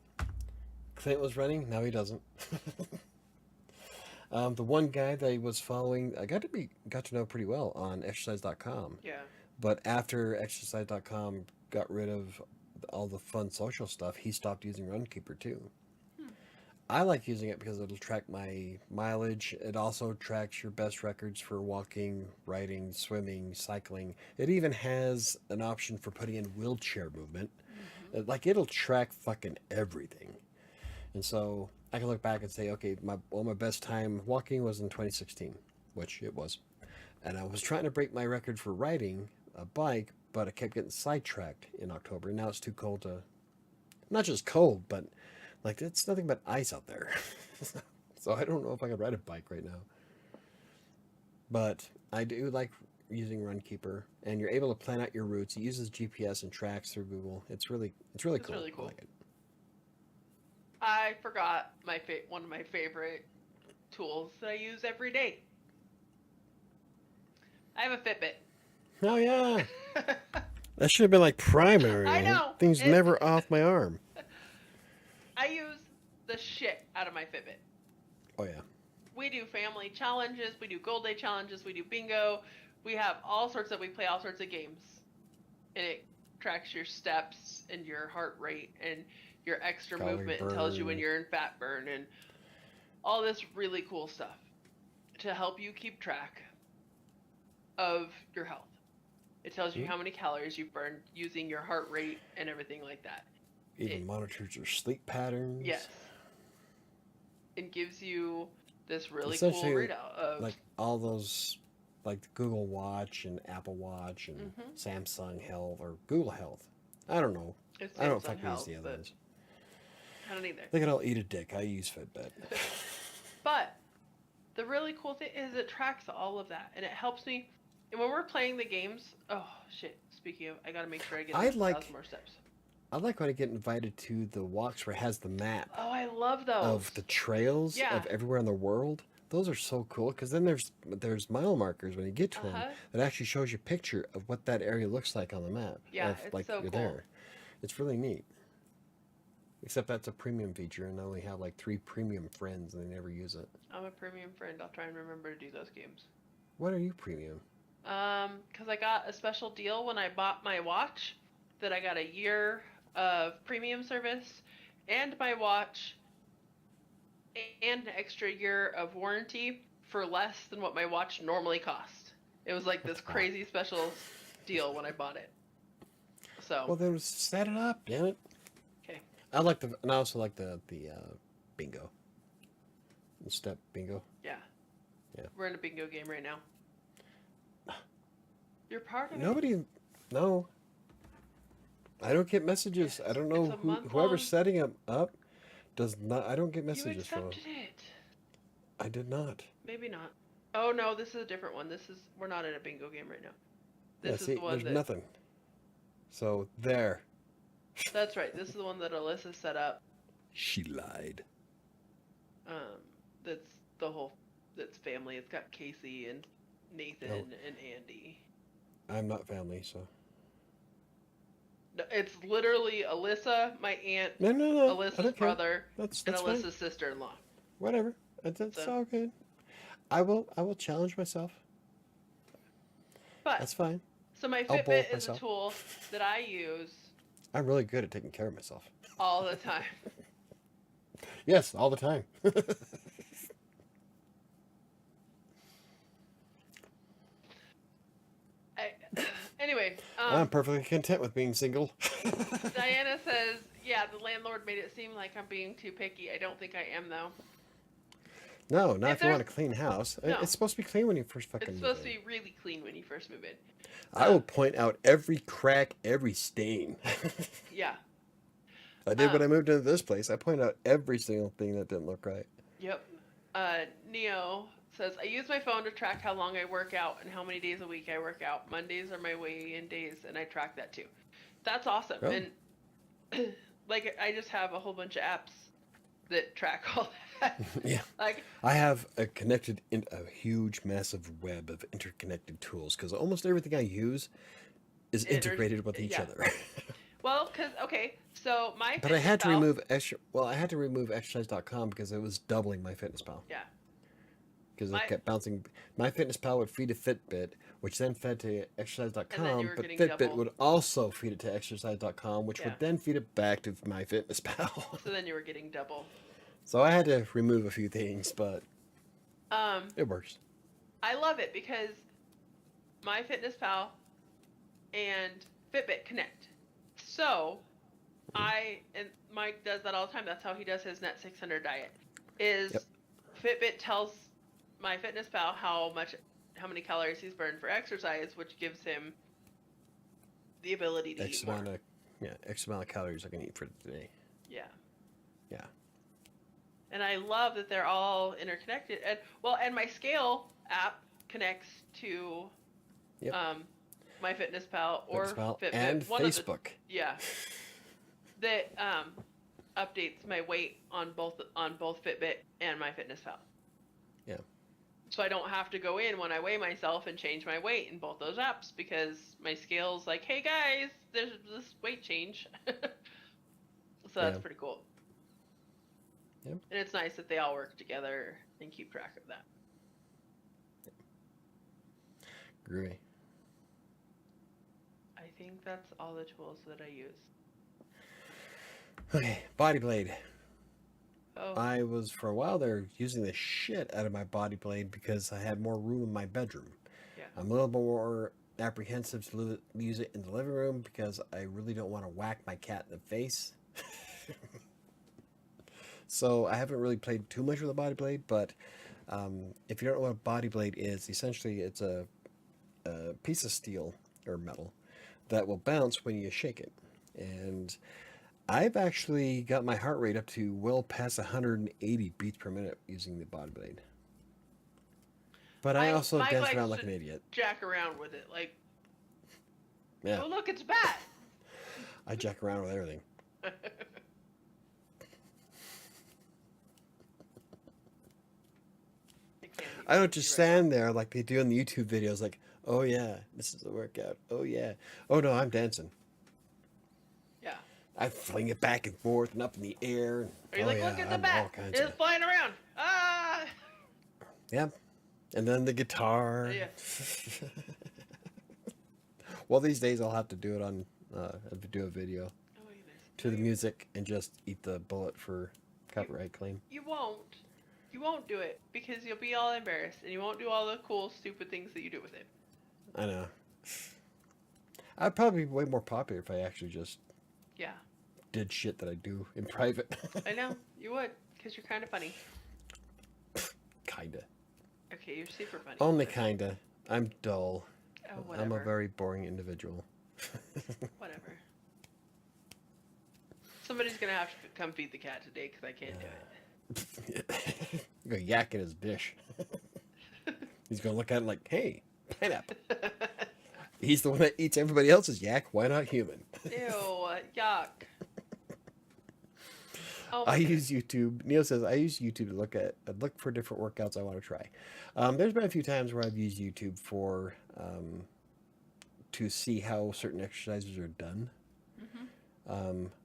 Clint was running. Now he doesn't. The one guy that I was following, I got to know pretty well on exercise.com. Yeah. But after exercise.com got rid of all the fun social stuff, he stopped using Runkeeper too. I like using it because it'll track my mileage. It also tracks your best records for walking, riding, swimming, cycling. It even has an option for putting in wheelchair movement. Like it'll track fucking everything. And so I can look back and say, okay, my best time walking was in 2016, which it was. And I was trying to break my record for riding a bike, but I kept getting sidetracked in October. Now it's too cold to, not just cold, but like it's nothing but ice out there. So I don't know if I could ride a bike right now. But I do like using Runkeeper, and you're able to plan out your routes. It uses GPS and tracks through Google. It's really cool. Really cool. I like it. I forgot one of my favorite tools that I use every day. I have a Fitbit. Oh yeah. That should have been like primary. I know. Things never off my arm. I use the shit out of my Fitbit. Oh yeah. We do family challenges, we do gold day challenges, we do bingo. We play all sorts of games. And it tracks your steps and your heart rate and your extra Calorie movement burn. and tells you when you're in fat burn and all this really cool stuff to help you keep track of your health. It tells you how many calories you've burned using your heart rate and everything like that. Even monitors your sleep patterns. Yes. It gives you this really cool readout of like all those, like the Google Watch and Apple Watch and Samsung Health or Google Health. I don't know. It's I don't Samsung fucking use Health, the other but ones. I don't either. They could all eat a dick. I use Fitbit. But the really cool thing is it tracks all of that, and it helps me. And when we're playing the games, oh shit! Speaking of, I gotta make sure I get 1,000 more steps. I like when I get invited to the walks where it has the map. Oh, I love those. Of the trails of everywhere in the world. Those are so cool because then there's mile markers when you get to them that actually shows you a picture of what that area looks like on the map. Yeah, if, it's like, so you're cool. There. It's really neat. Except that's a premium feature, and I only have like 3 premium friends, and they never use it. I'm a premium friend. I'll try and remember to do those games. What are you premium? Because I got a special deal when I bought my watch that I got a year of premium service and my watch and an extra year of warranty for less than what my watch normally cost. It was like this crazy special deal when I bought it. So. Well, then set it up, damn it. Okay. I also like the bingo. The step bingo. Yeah. Yeah. We're in a bingo game right now. You're part of it. No. I don't get messages. I don't know whoever's setting them up does not. I don't get messages from them. You accepted it. I did not. Maybe not. Oh no, this is a different one. We're not in a bingo game right now. This is the one there's nothing. So there. That's right. This is the one that Alyssa set up. She lied. That's family. It's got Casey and Nathan and Andy. I'm not family, so. No, it's literally Alyssa, my aunt, No, no, no. I Alyssa's don't care. brother, and That's fine. Alyssa's sister-in-law. Whatever. That's So, all good. I will challenge myself. but That's fine. so my I'll bowl with Fitbit is a myself. tool that I use I'm really good at taking care of myself. all the time. Yes, all the time. I, anyway, I'm perfectly content with being single. Diana says, "Yeah, the landlord made it seem like I'm being too picky. I don't think I am though. No, not If if you want there's a clean house. no, It's supposed to be clean when you first it's fucking move supposed to in. be really clean when you first move in. I will point out every crack, every stain. Yeah. I did when I moved into this place. I pointed out every single thing that didn't look right. Yep. Neo says, I use my phone to track how long I work out and how many days a week I work out. Mondays are my weigh-in days, and I track that too. That's awesome. Oh. And like, I just have a whole bunch of apps that track all that. Yeah. Like, I have a huge, massive web of interconnected tools because almost everything I use is integrated with each yeah. other. Well, okay, so my But I had to Fitness Pal- remove extra. Well, I had to remove exercise.com because it was doubling my fitness pal. Yeah. Because it kept bouncing. My fitness pal would feed to Fitbit, which then fed to exercise.com, but Fitbit double. would also feed it to exercise.com, which would then feed it back to my fitness pal. So then you were getting double. So I had to remove a few things, but it works. I love it because my Fitness Pal and Fitbit connect. So and Mike does that all the time. That's how he does his Net 600 diet. Fitbit tells my Fitness Pal how many calories he's burned for exercise, which gives him the ability to eat more. X amount of calories I can eat for today. Yeah. Yeah. And I love that they're all interconnected. And my Scale app connects to my Fitness Pal or Fitbit and Facebook. That updates my weight on both Fitbit and my Fitness Pal. Yeah. So I don't have to go in when I weigh myself and change my weight in both those apps because my scale's like, hey guys, there's this weight change. So that's pretty cool. Yep. And it's nice that they all work together and keep track of that. Groovy. I think that's all the tools that I use. Okay, body blade. Oh. I was for a while there using the shit out of my body blade because I had more room in my bedroom. Yeah. I'm a little more apprehensive to use it in the living room because I really don't want to whack my cat in the face. So I haven't really played too much with a body blade, but if you don't know what a body blade is, essentially it's a piece of steel or metal that will bounce when you shake it. And I've actually got my heart rate up to well past 180 beats per minute using the body blade. But I also dance around like an idiot. Jack around with it, like, yeah. Oh look, it's a bat. I jack around with everything. I don't just stand there like they do in the YouTube videos, like, oh yeah, this is a workout. Oh yeah. Oh no, I'm dancing. Yeah. I fling it back and forth and up in the air. Are you look at the bat? It's flying around. Ah. Yeah. And then the guitar. Yeah. Well, these days I'll have to do it on do a video to the music and just eat the bullet for copyright claim. You won't. You won't do it because you'll be all embarrassed and you won't do all the cool, stupid things that you do with it. I know. I'd probably be way more popular if I actually just did shit that I do in private. I know. You would because you're kind of funny. Kinda. Okay, you're super funny. Only kinda. I'm dull. Oh, whatever. I'm a very boring individual. Whatever. Somebody's gonna have to come feed the cat today because I can't do it. You go yak in his dish. He's gonna look at it like, hey, pineapple. He's the one that eats everybody else's yak. Why not human? Ew, yuck. Oh I use YouTube. Neil says I use YouTube to look for different workouts I want to try. There's been a few times where I've used YouTube for to see how certain exercises are done.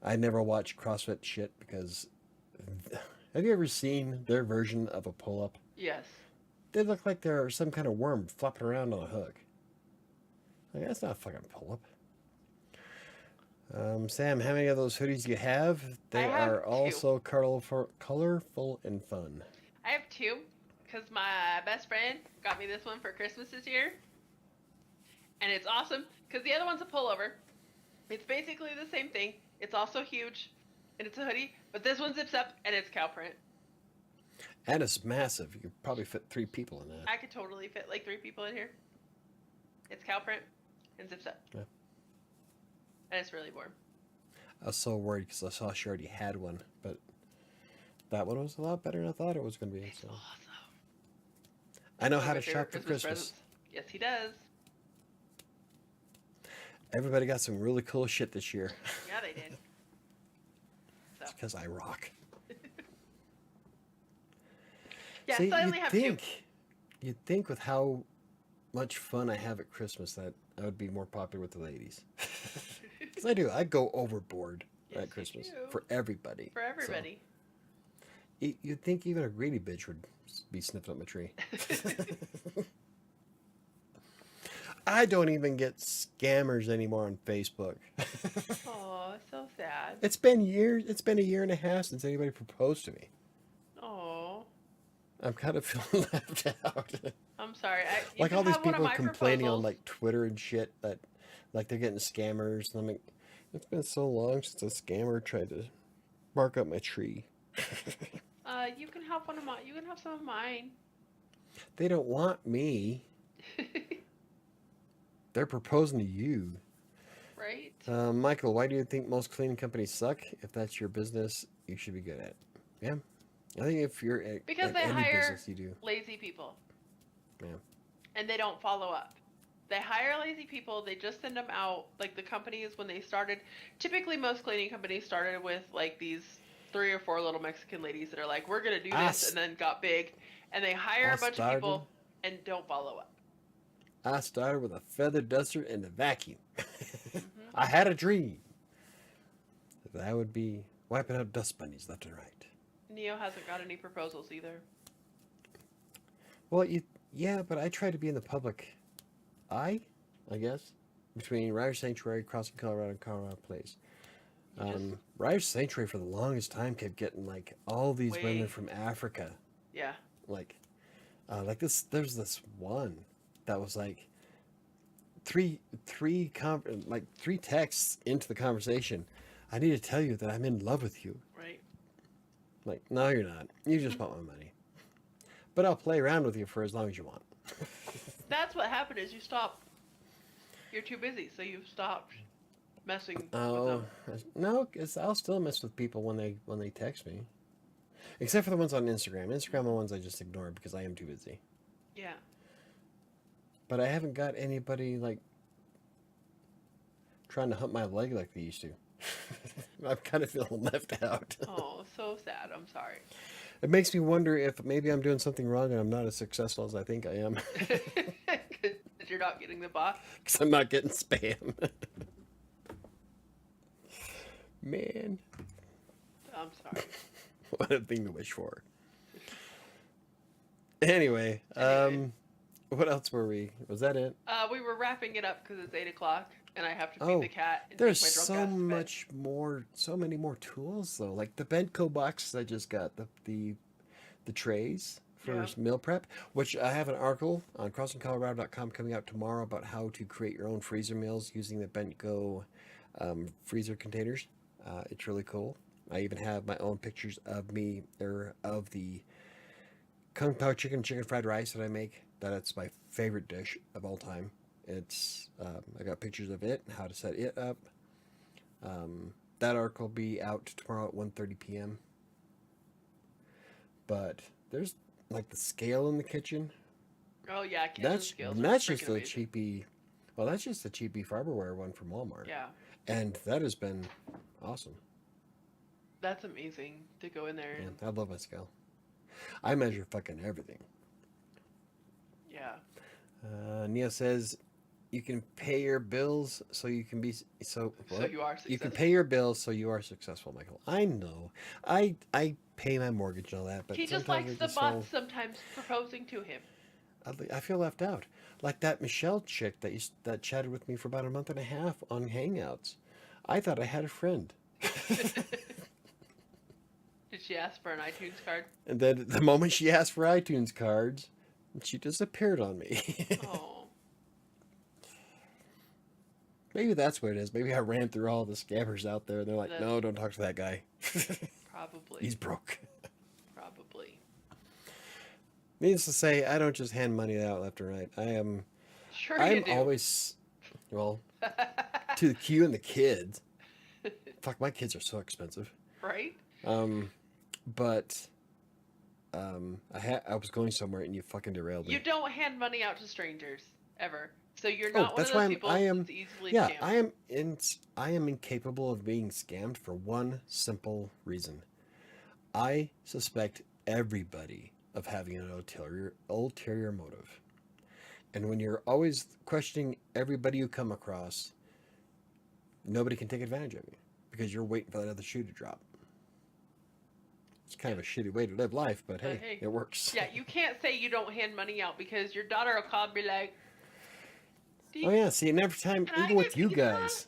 I never watch CrossFit shit because have you ever seen their version of a pull up? Yes. They look like they're some kind of worm flopping around on a hook. Like, that's not a fucking pull up. Sam, how many of those hoodies do you have? I They have are two. also colorful and fun. I have two because my best friend got me this one for Christmas this year. And it's awesome because the other one's a pullover. It's basically the same thing. It's also huge and it's a hoodie, but this one zips up and it's cow print. And it's massive. You could probably fit 3 people in that. I could totally fit like 3 people in here. It's cow print and zips up. Yeah. And it's really warm. I was so worried because I saw she already had one, but that one was a lot better than I thought it was going to be. It's So awesome. I know One of how my to favorite shop for Christmas. presents. Yes, he does. Everybody got some really cool shit this year. Yeah, they did. So. It's because I rock. Yeah, See, so I only have two. You'd think with how much fun I have at Christmas that I would be more popular with the ladies. Because I do. I go overboard Yes, at Christmas you do. for everybody. For everybody. So, you'd think even a greedy bitch would be sniffing up my tree. I don't even get scammers anymore on Facebook. Oh, so sad. It's been years. It's been a year and a half since anybody proposed to me. Oh, I'm kind of feeling left out. I'm sorry. You Like can all these have one of people my complaining on proposals. like Twitter and shit that like they're getting scammers. And I'm like, it's been so long since a scammer tried to bark up my tree. You can have one of my. You can have some of mine. They don't want me. They're proposing to you. Right? Michael, why do you think most cleaning companies suck? If that's your business, you should be good at it. Yeah. I think if you're Because at they any hire business, you do. lazy people. Yeah. And they don't follow up. They hire lazy people. They just send them out. Like the companies when they started. Typically, most cleaning companies started with like these 3 or 4 little Mexican ladies that are like, "We're gonna do this," and then got big, and they hire a bunch of people and don't follow up. I started with a feather duster and a vacuum. Mm-hmm. I had a dream. That would be wiping out dust bunnies left and right. Neo hasn't got any proposals either. Well, yeah, but I try to be in the public eye, I guess, between Riders Sanctuary, Crossing Colorado, and Colorado Place. Riders Sanctuary for the longest time kept getting like all these women from Africa. Yeah. Like this. There's this one that was like three texts into the conversation. I need to tell you that I'm in love with you. Right. Like, no, you're not. You just want my money. But I'll play around with you for as long as you want. That's what happened is you stopped. You're too busy, so you stopped messing with them. No, because I'll still mess with people when they text me. Except for the ones on Instagram. Instagram are the ones I just ignore because I am too busy. Yeah. But I haven't got anybody, like, trying to hump my leg like they used to. I'm kind of feeling left out. Oh, so sad. I'm sorry. It makes me wonder if maybe I'm doing something wrong and I'm not as successful as I think I am. Because you're not getting the box. Because I'm not getting spam. Man. I'm sorry. What a thing to wish for. Anyway, what else were we? Was that it? We were wrapping it up because it's 8 o'clock and I have to feed the cat and there's take my drunk so ass to bed. much more, so many more tools though. Like the Bentco boxes I just got, the trays for meal prep, which I have an article on crossingcolorado.com coming out tomorrow about how to create your own freezer meals using the Bentco freezer containers. It's really cool. I even have my own pictures of me of the Kung Pao chicken fried rice that I make. That's my favorite dish of all time. It's I got pictures of it and how to set it up. That article will be out tomorrow at 1:30 p.m. But there's like the scale in the kitchen. Oh yeah, kitchen skills. That's just freaking a amazing. cheapy. Well, that's just a cheapy Farberware one from Walmart. Yeah. And that has been awesome. That's amazing to go in there. And, I love my scale. I measure fucking everything. yeah. Nia says, you can pay your bills so you can be So what? you are You can successful. pay your bills so you are successful, Michael. I know. I pay my mortgage and all that, but He just sometimes likes I the get so bots sometimes proposing to him. I feel left out. Like that Michelle chick that chatted with me for about a month and a half on Hangouts. I thought I had a friend. Did she ask for an iTunes card? And then the moment she asked for iTunes cards, she disappeared on me. Oh, Maybe that's what it is. Maybe I ran through all the scammers out there and they're like, that's no, don't talk to that guy. probably. He's broke. Probably. Needless to say, I don't just hand money out left and right. Sure I you am do. always, well, to the Q and the kids. Fuck, my kids are so expensive. Right? Um, but I was going somewhere and you fucking derailed You me. don't hand money out to strangers ever. So you're Oh, not one of that's those why people I am. that's easily Yeah, scammed. I am incapable of being scammed for one simple reason. I suspect everybody of having an ulterior motive. And when you're always questioning everybody you come across, nobody can take advantage of you because you're waiting for that other shoe to drop. It's kind of a shitty way to live life, but But hey, hey, it works. yeah, you can't say you don't hand money out because your daughter will call and be like, Oh yeah, see, and every time, can I even get with you pizza? guys,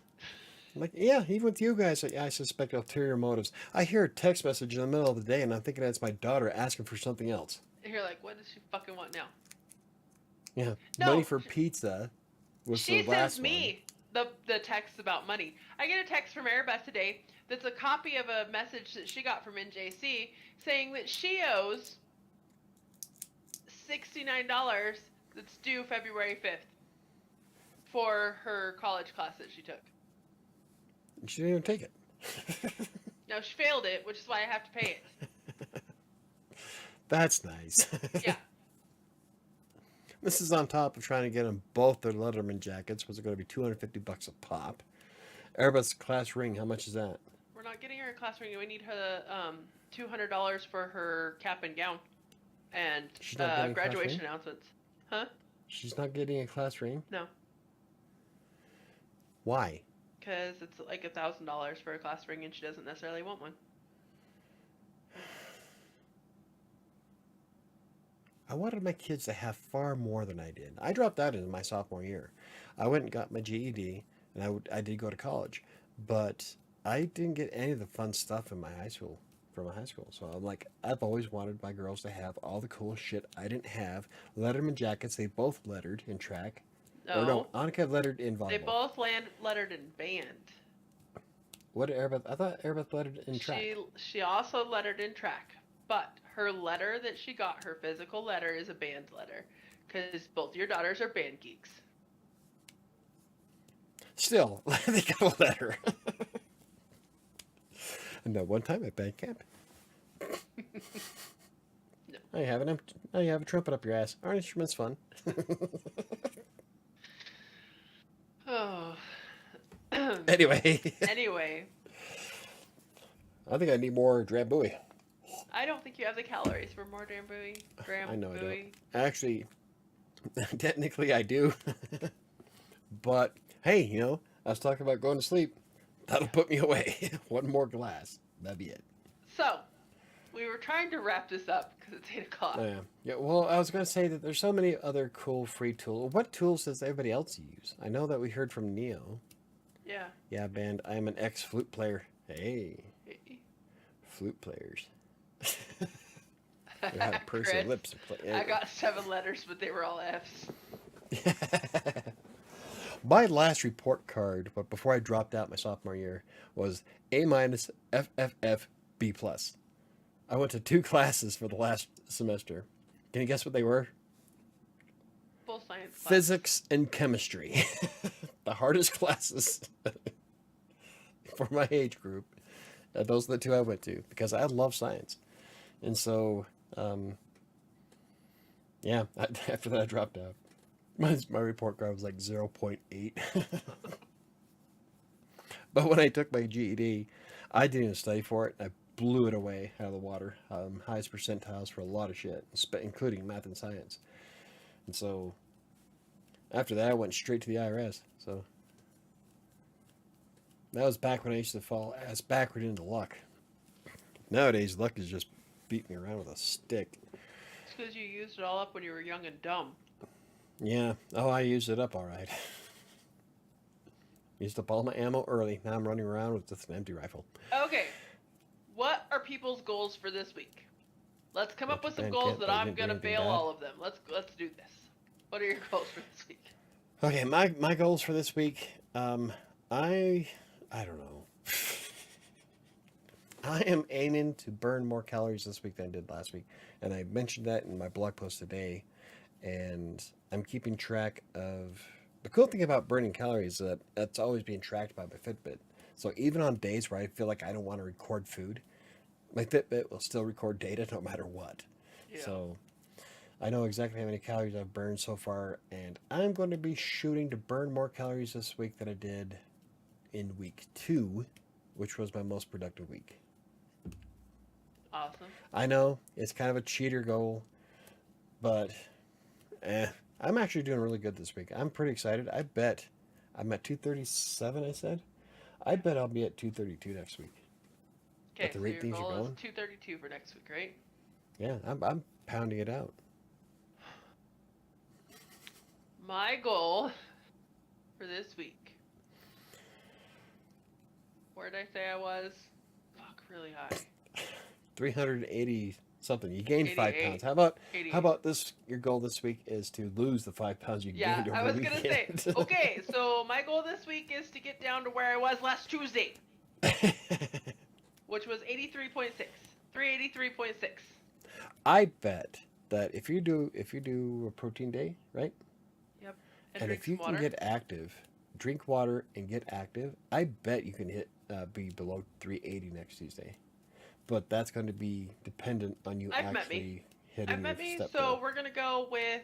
like yeah, even with you guys, I suspect ulterior motives. I hear a text message in the middle of the day, and I'm thinking that's my daughter asking for something else. And you're like, what does she fucking want now? Yeah, money No, for pizza was the she sends last one. me the texts about money. I get a text from Airbus today that's a copy of a message that she got from NJC saying that she owes $69 that's due February 5th for her college class that she took. She didn't even take it. Now she failed it, which is why I have to pay it. That's nice. Yeah. This is on top of trying to get them both their Letterman jackets, which are going to be $250 a pop. Airbus class ring, how much is that? We're not getting her a class ring. We need her $200 for her cap and gown and She's not getting a class graduation ring? announcements. Huh? She's not getting a class ring? No, Why? because it's like $1,000 for a class ring, and she doesn't necessarily want one. I wanted my kids to have far more than I did. I dropped out in my sophomore year. I went and got my GED, and I did go to college, but I didn't get any of the fun stuff in my high school from my high school. So I'm like, I've always wanted my girls to have all the cool shit I didn't have. Letterman jackets. They both lettered in track, or no, No, Annika lettered in they volleyball. both lettered in band. What did Airbus? I thought Airbus lettered in track. She also lettered in track, but her letter that she got, her physical letter, is a band letter, because both your daughters are band geeks. Still, they got a letter. And that one time at band camp, No. now you have a trumpet up your ass. Our instrument's fun. Oh. Anyway, Anyway, I think I need more Drambuie. I don't think you have the calories for more Drambuie. I know I don't. Actually, technically I do. But hey, I was talking about going to sleep. That'll put me away. One more glass. That'd be it. So, we were trying to wrap this up because it's 8 o'clock. Oh, yeah. Yeah. Well, I was going to say that there's so many other cool free tools. What tools does everybody else use? I know that we heard from Neo. Yeah. Yeah, band. I am an ex flute player. Hey, Hey. flute players. You had to purse your Chris, lips and play. I got 7 letters, but they were all F's. My last report card, but before I dropped out my sophomore year, was A minus, FFF, B plus. I went to 2 classes for the last semester. Can you guess what they were? Full science class. Physics and chemistry. The hardest classes for my age group. Those are the 2 I went to because I love science. And so, yeah, after that I dropped out. My report card was like 0.8. But when I took my GED, I didn't even study for it. I blew it away out of the water. Highest percentiles for a lot of shit, including math and science. And so After that, I went straight to the IRS. So that was back when I used to fall ass backward into luck. Nowadays, luck is just beating me around with a stick. It's because you used it all up when you were young and dumb. Yeah. Oh, I used it up all right. Used up all my ammo early. Now I'm running around with just an empty rifle. Okay. What are people's goals for this week? Let's come up with some Japan goals can't, that but I I'm didn't do gonna anything fail bad. all of them. Let's do this. What are your goals for this week? Okay, my goals for this week. I don't know. I am aiming to burn more calories this week than I did last week, and I mentioned that in my blog post today. And I'm keeping track of. The cool thing about burning calories is that that's always being tracked by my Fitbit. So even on days where I feel like I don't want to record food, my Fitbit will still record data no matter what. Yeah. So I know exactly how many calories I've burned so far, and I'm going to be shooting to burn more calories this week than I did in week 2, which was my most productive week. Awesome. I know it's kind of a cheater goal, but I'm actually doing really good this week. I'm pretty excited. I bet I'm at 237, I said. I bet I'll be at 232 next week. Okay, At the so rate your things are goal is going. 232 for next week, right? Yeah, I'm pounding it out. My goal for this week. Where did I say I was? Fuck, really high. 380 something. You gained 5 88. pounds. How about 88. this? Your goal this week is to lose the 5 pounds you Yeah, gained over I was the gonna say. weekend. Okay, so my goal this week is to get down to where I was last Tuesday, which was 83.6. 383.6. I bet that if you do a protein day, right? Yep. And drink if you some can water. get active, drink water and get active, I bet you can be below 380 next Tuesday. But that's going to be dependent on you I've met actually me. hitting I've your met me, step so goal. we're gonna go with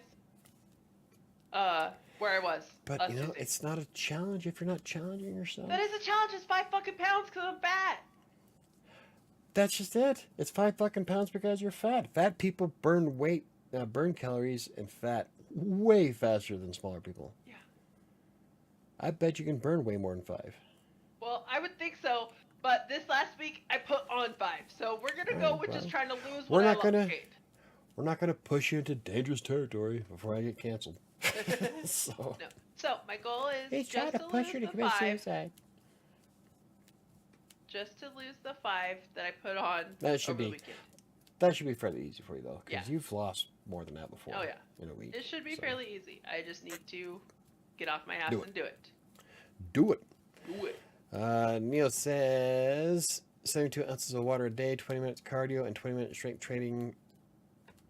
where I was But last you know, Tuesday. it's not a challenge if you're not challenging yourself. That is a challenge. It's 5 fucking pounds because I'm fat. That's just it. It's 5 fucking pounds because you're fat. Fat people burn weight, burn calories and fat way faster than smaller people. Yeah. I bet you can burn way more than 5. Well, I would think so, but this last week I put on 5, so we're gonna go with just trying to lose we're what I not gonna- gained. We're not going to push you into dangerous territory before I get canceled. So No. So my goal is he's trying just to to push lose you to the commit 5. suicide. Just to lose the 5 that I put on That should over be the weekend. That should be fairly easy for you though, because Yeah. you've lost more than that before. Oh yeah. In a week. It should be so. fairly easy. I just need to get off my ass Do it. and do it. Do it. Do it. Neil says 72 ounces of water a day, 20 minutes cardio, and 20 minutes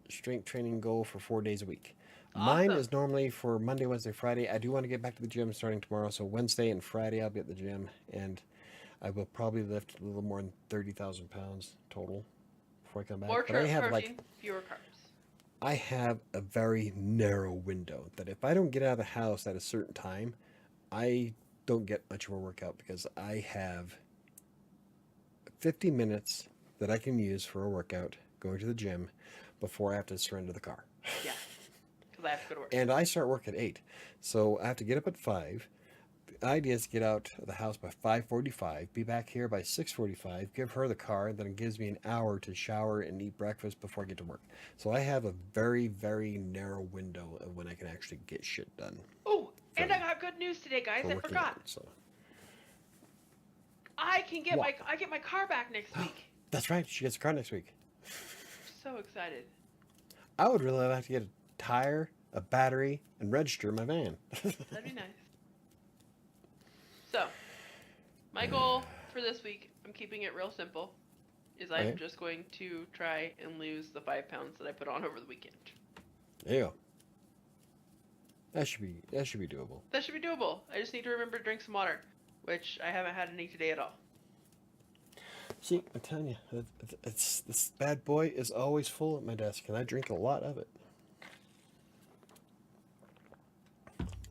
strength training goal for 4 days a week. Mine Awesome. is normally for Monday, Wednesday, Friday. I do want to get back to the gym starting tomorrow, so Wednesday and Friday I'll be at the gym, and I will probably lift a little more than 30,000 pounds total before I come back. More But I have protein, fewer carbs. I have a very narrow window that if I don't get out of the house at a certain time, I don't get much of a workout because I have 50 minutes that I can use for a workout going to the gym before I have to surrender the car. Yeah. Because I have to go to work. And I start work at 8. So I have to get up at 5. The idea is to get out of the house by 5:45, be back here by 6:45, give her the car, and then it gives me an hour to shower and eat breakfast before I get to work. So I have a very, very narrow window of when I can actually get shit done. Oh, and I got good news today, guys. for I working forgot. out, so. I can get What? I get my car back next week. That's right. She gets a car next week. So excited. I would really like to get a tire, a battery, and register my van. That'd be nice. So, my goal for this week, I'm keeping it real simple, is I'm Okay. just going to try and lose the 5 pounds that I put on over the weekend. There you go. That should be doable. That should be doable. I just need to remember to drink some water, which I haven't had any today at all. See, I'm telling you, it's this bad boy is always full at my desk, and I drink a lot of it.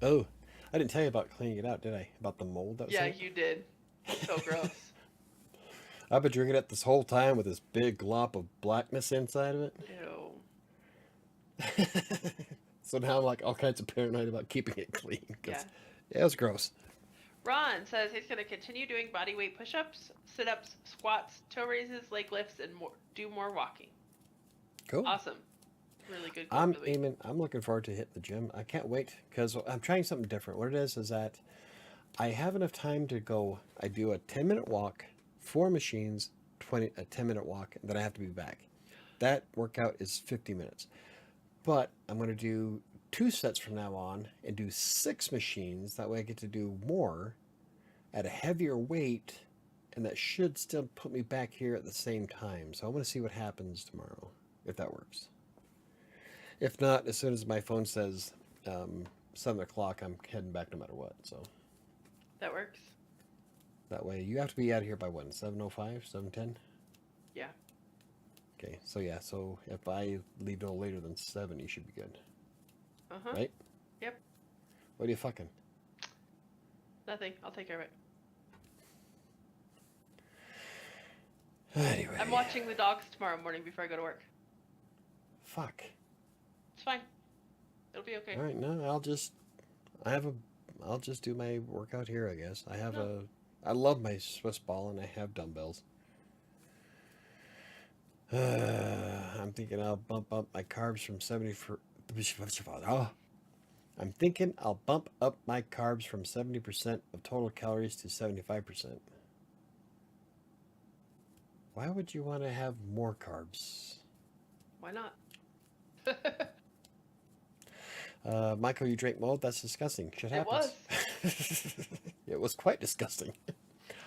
Oh, I didn't tell you about cleaning it out, did I? About the mold that was Yeah, in it? you did. So gross. I've been drinking it this whole time with this big glop of blackness inside of it. Ew. It's So now I'm like all kinds of paranoid about keeping it clean. Yeah. Yeah, it was gross. Ron says he's going to continue doing body weight push-ups, sit-ups, squats, toe raises, leg lifts, and do more walking. Cool. Awesome. Really good goal for the week. I'm looking forward to hitting the gym. I can't wait because I'm trying something different. What it is that I have enough time to go. I do a 10-minute walk, 4 machines, a 10-minute walk, and then I have to be back. That workout is 50 minutes. But I'm going to do 2 sets from now on and do 6 machines. That way I get to do more at a heavier weight, and that should still put me back here at the same time. So I want to see what happens tomorrow, if that works. If not, as soon as my phone says 7 o'clock, I'm heading back no matter what. So that works. That way, you have to be out of here by when? 7:05, 7:10? Yeah. Okay, so yeah, so if I leave no later than 7, you should be good. Uh-huh. Right? Yep. What are you fucking? Nothing. I'll take care of it. Anyway. I'm watching the dogs tomorrow morning before I go to work. Fuck. It's fine. It'll be okay. All right, no, I'll just do my workout here, I guess. I love my Swiss ball and I have dumbbells. I'm thinking I'll bump up my carbs from 70%. I'm thinking I'll bump up my carbs from 70% of total calories to 75%. Why would you want to have more carbs? Why not? Michael, you drank mold? That's disgusting. Shit happens. It was. It was quite disgusting.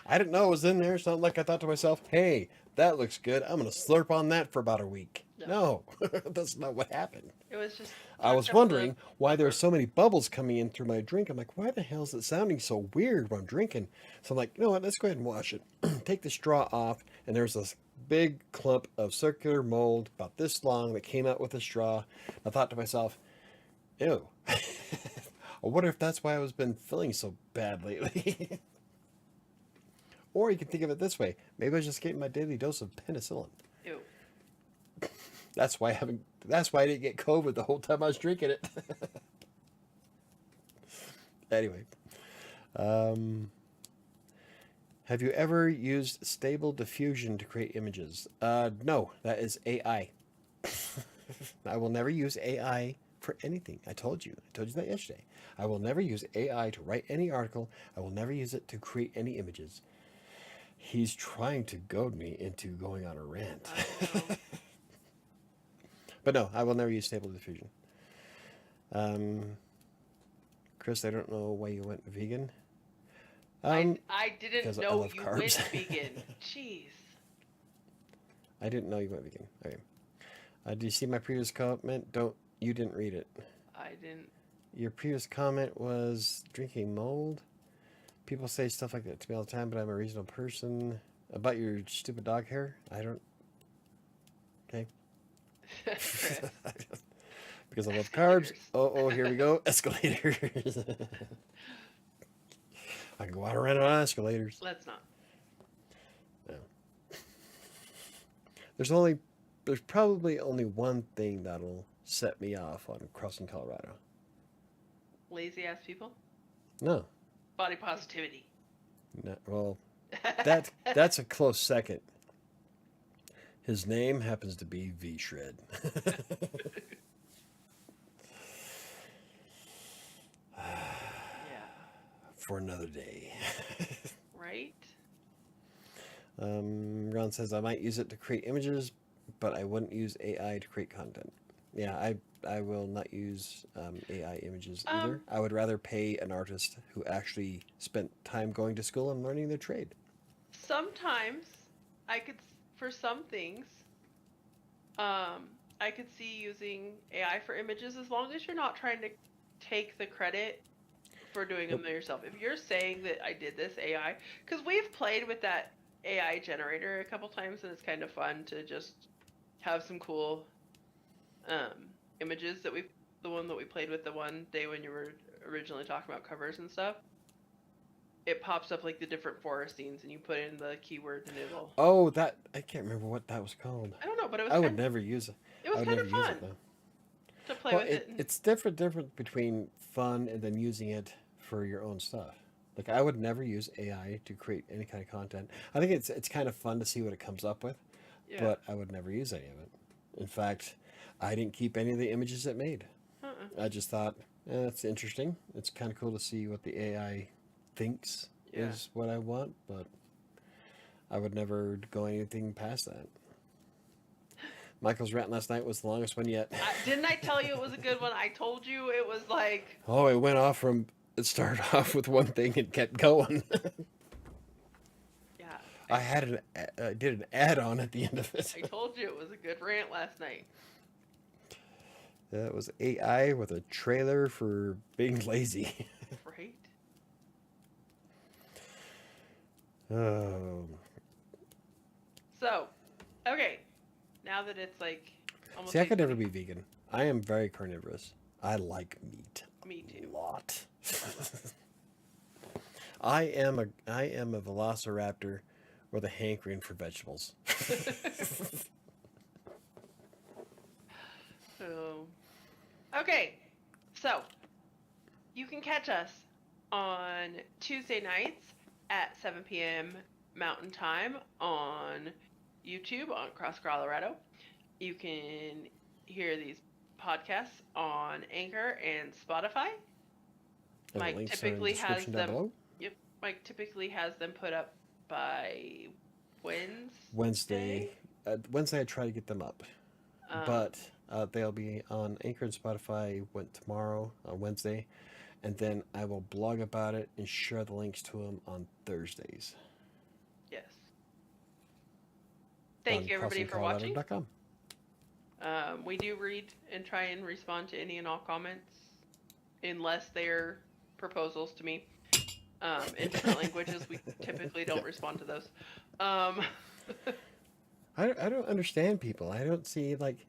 I didn't know it was in there. It's not like I thought to myself, hey, that looks good. I'm going to slurp on that for about a week. No, that's not what happened. It was just... I was wondering why there were so many bubbles coming in through my drink. I'm like, why the hell is it sounding so weird when I'm drinking? So I'm like, you know what? Let's go ahead and wash it. Take the straw off, and there's this big clump of circular mold about this long that came out with the straw. I thought to myself, ew. I wonder if that's why I was been feeling so bad lately. Or you can think of it this way. Maybe I was just getting my daily dose of penicillin. Ew. That's why I didn't get COVID the whole time I was drinking it. Anyway. Have you ever used Stable Diffusion to create images? No, that is AI. I will never use AI for anything. I told you that yesterday. I will never use AI to write any article. I will never use it to create any images. He's trying to goad me into going on a rant. But no, I will never use Stable Diffusion. Chris, I don't know why you went vegan. I didn't know you carbs. went vegan. Jeez. I didn't know you went vegan. Okay. Do you see my previous comment? You didn't read it. I didn't. Your previous comment was drinking mold. People say stuff like that to me all the time, but I'm a reasonable person. About your stupid dog hair? I don't... Okay. Because I love carbs. Oh, here we go. Escalators. I can go out around on escalators. Let's not. No. There's probably only one thing that'll set me off on crossing Colorado. Lazy ass people? No. Body positivity. No, well, that's a close second. His name happens to be V-Shred. Yeah. For another day. Right? Ron says, I might use it to create images, but I wouldn't use AI to create content. Yeah, I will not use AI images either. I would rather pay an artist who actually spent time going to school and learning their trade. Sometimes for some things, I could see using AI for images as long as you're not trying to take the credit for doing them yourself. If you're saying that I did this AI, because we've played with that AI generator a couple times and it's kind of fun to just have some cool images the one that we played with the one day when you were originally talking about covers and stuff. It pops up like the different forest scenes and you put in the keyword and it'll... Oh, I can't remember what that was called. I don't know, but it was I would never use it. It was kind of fun. to play Well, with it. it's different between fun and then using it for your own stuff. Like I would never use AI to create any kind of content. I think it's kind of fun to see what it comes up with, Yeah. but I would never use any of it. In fact, I didn't keep any of the images it made. Uh-uh. I just thought, that's interesting. It's kind of cool to see what the AI thinks Yeah. is what I want, but I would never go anything past that. Michael's rant last night was the longest one yet. Didn't I tell you it was a good one? I told you it was like... Oh, it started off with one thing and kept going. Yeah. I did an add-on at the end of it. I told you it was a good rant last night. That was AI with a trailer for being lazy. Right? Oh. So, okay. Now that it's like almost See, I could never 8:20. be vegan. I am very carnivorous. I like meat. Me too. A lot. I am a velociraptor with a hankering for vegetables. Okay, so you can catch us on Tuesday nights at 7 p.m. Mountain Time on YouTube on Cross Colorado. You can hear these podcasts on Anchor and Spotify. And Mike links are in typically the has description down them. below. Yep, Mike typically has them put up by Wednesday. Wednesday I try to get them up. But they'll be on Anchor and Spotify tomorrow on Wednesday, and then I will blog about it and share the links to them on Thursdays. Yes. Thank you everybody for watching. CrossingColorado.com. We do read and try and respond to any and all comments, unless they're proposals to me. In different languages, we typically don't respond to those. I don't understand people. I don't see, like,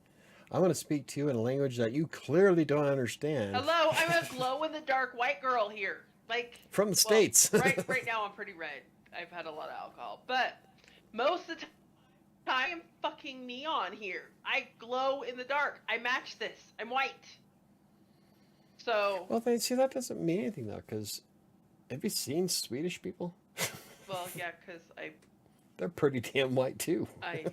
I want to speak to you in a language that you clearly don't understand. Hello, I'm a glow-in-the-dark white girl here. Like, From the States. right now I'm pretty red. I've had a lot of alcohol. But most of the time, I'm fucking neon here. I glow in the dark. I match this. I'm white. So... Well, see, that doesn't mean anything, though, because have you seen Swedish people? Well, yeah, because They're pretty damn white, too. I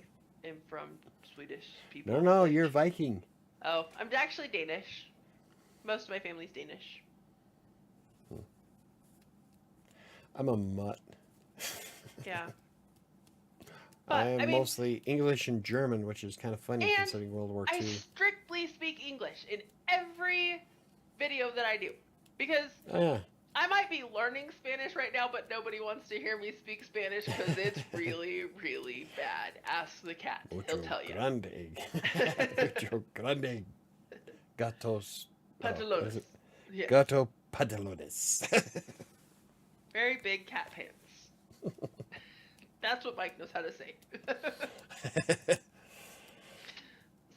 am from Swedish people. No, you're Viking. Oh, I'm actually Danish. Most of my family's Danish. I'm a mutt. Yeah. I am mostly English and German, which is kind of funny And considering World War II. I strictly speak English in every video that I do. Because Yeah. I might be learning Spanish right now, but nobody wants to hear me speak Spanish because it's really, really bad. Ask the cat. He'll tell you. Grande. Mucho grande. Gatos. Pantalones. Yeah. Gato pantalones. Very big cat pants. That's what Mike knows how to say.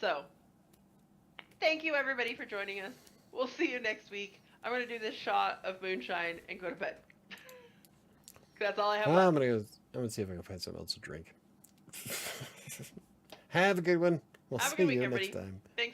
So, thank you everybody for joining us. We'll see you next week. I'm going to do this shot of moonshine and go to bed. That's all I have left. I'm gonna see if I can find something else to drink. Have a good one. We'll Have a see good week, you everybody. next time. Thanks.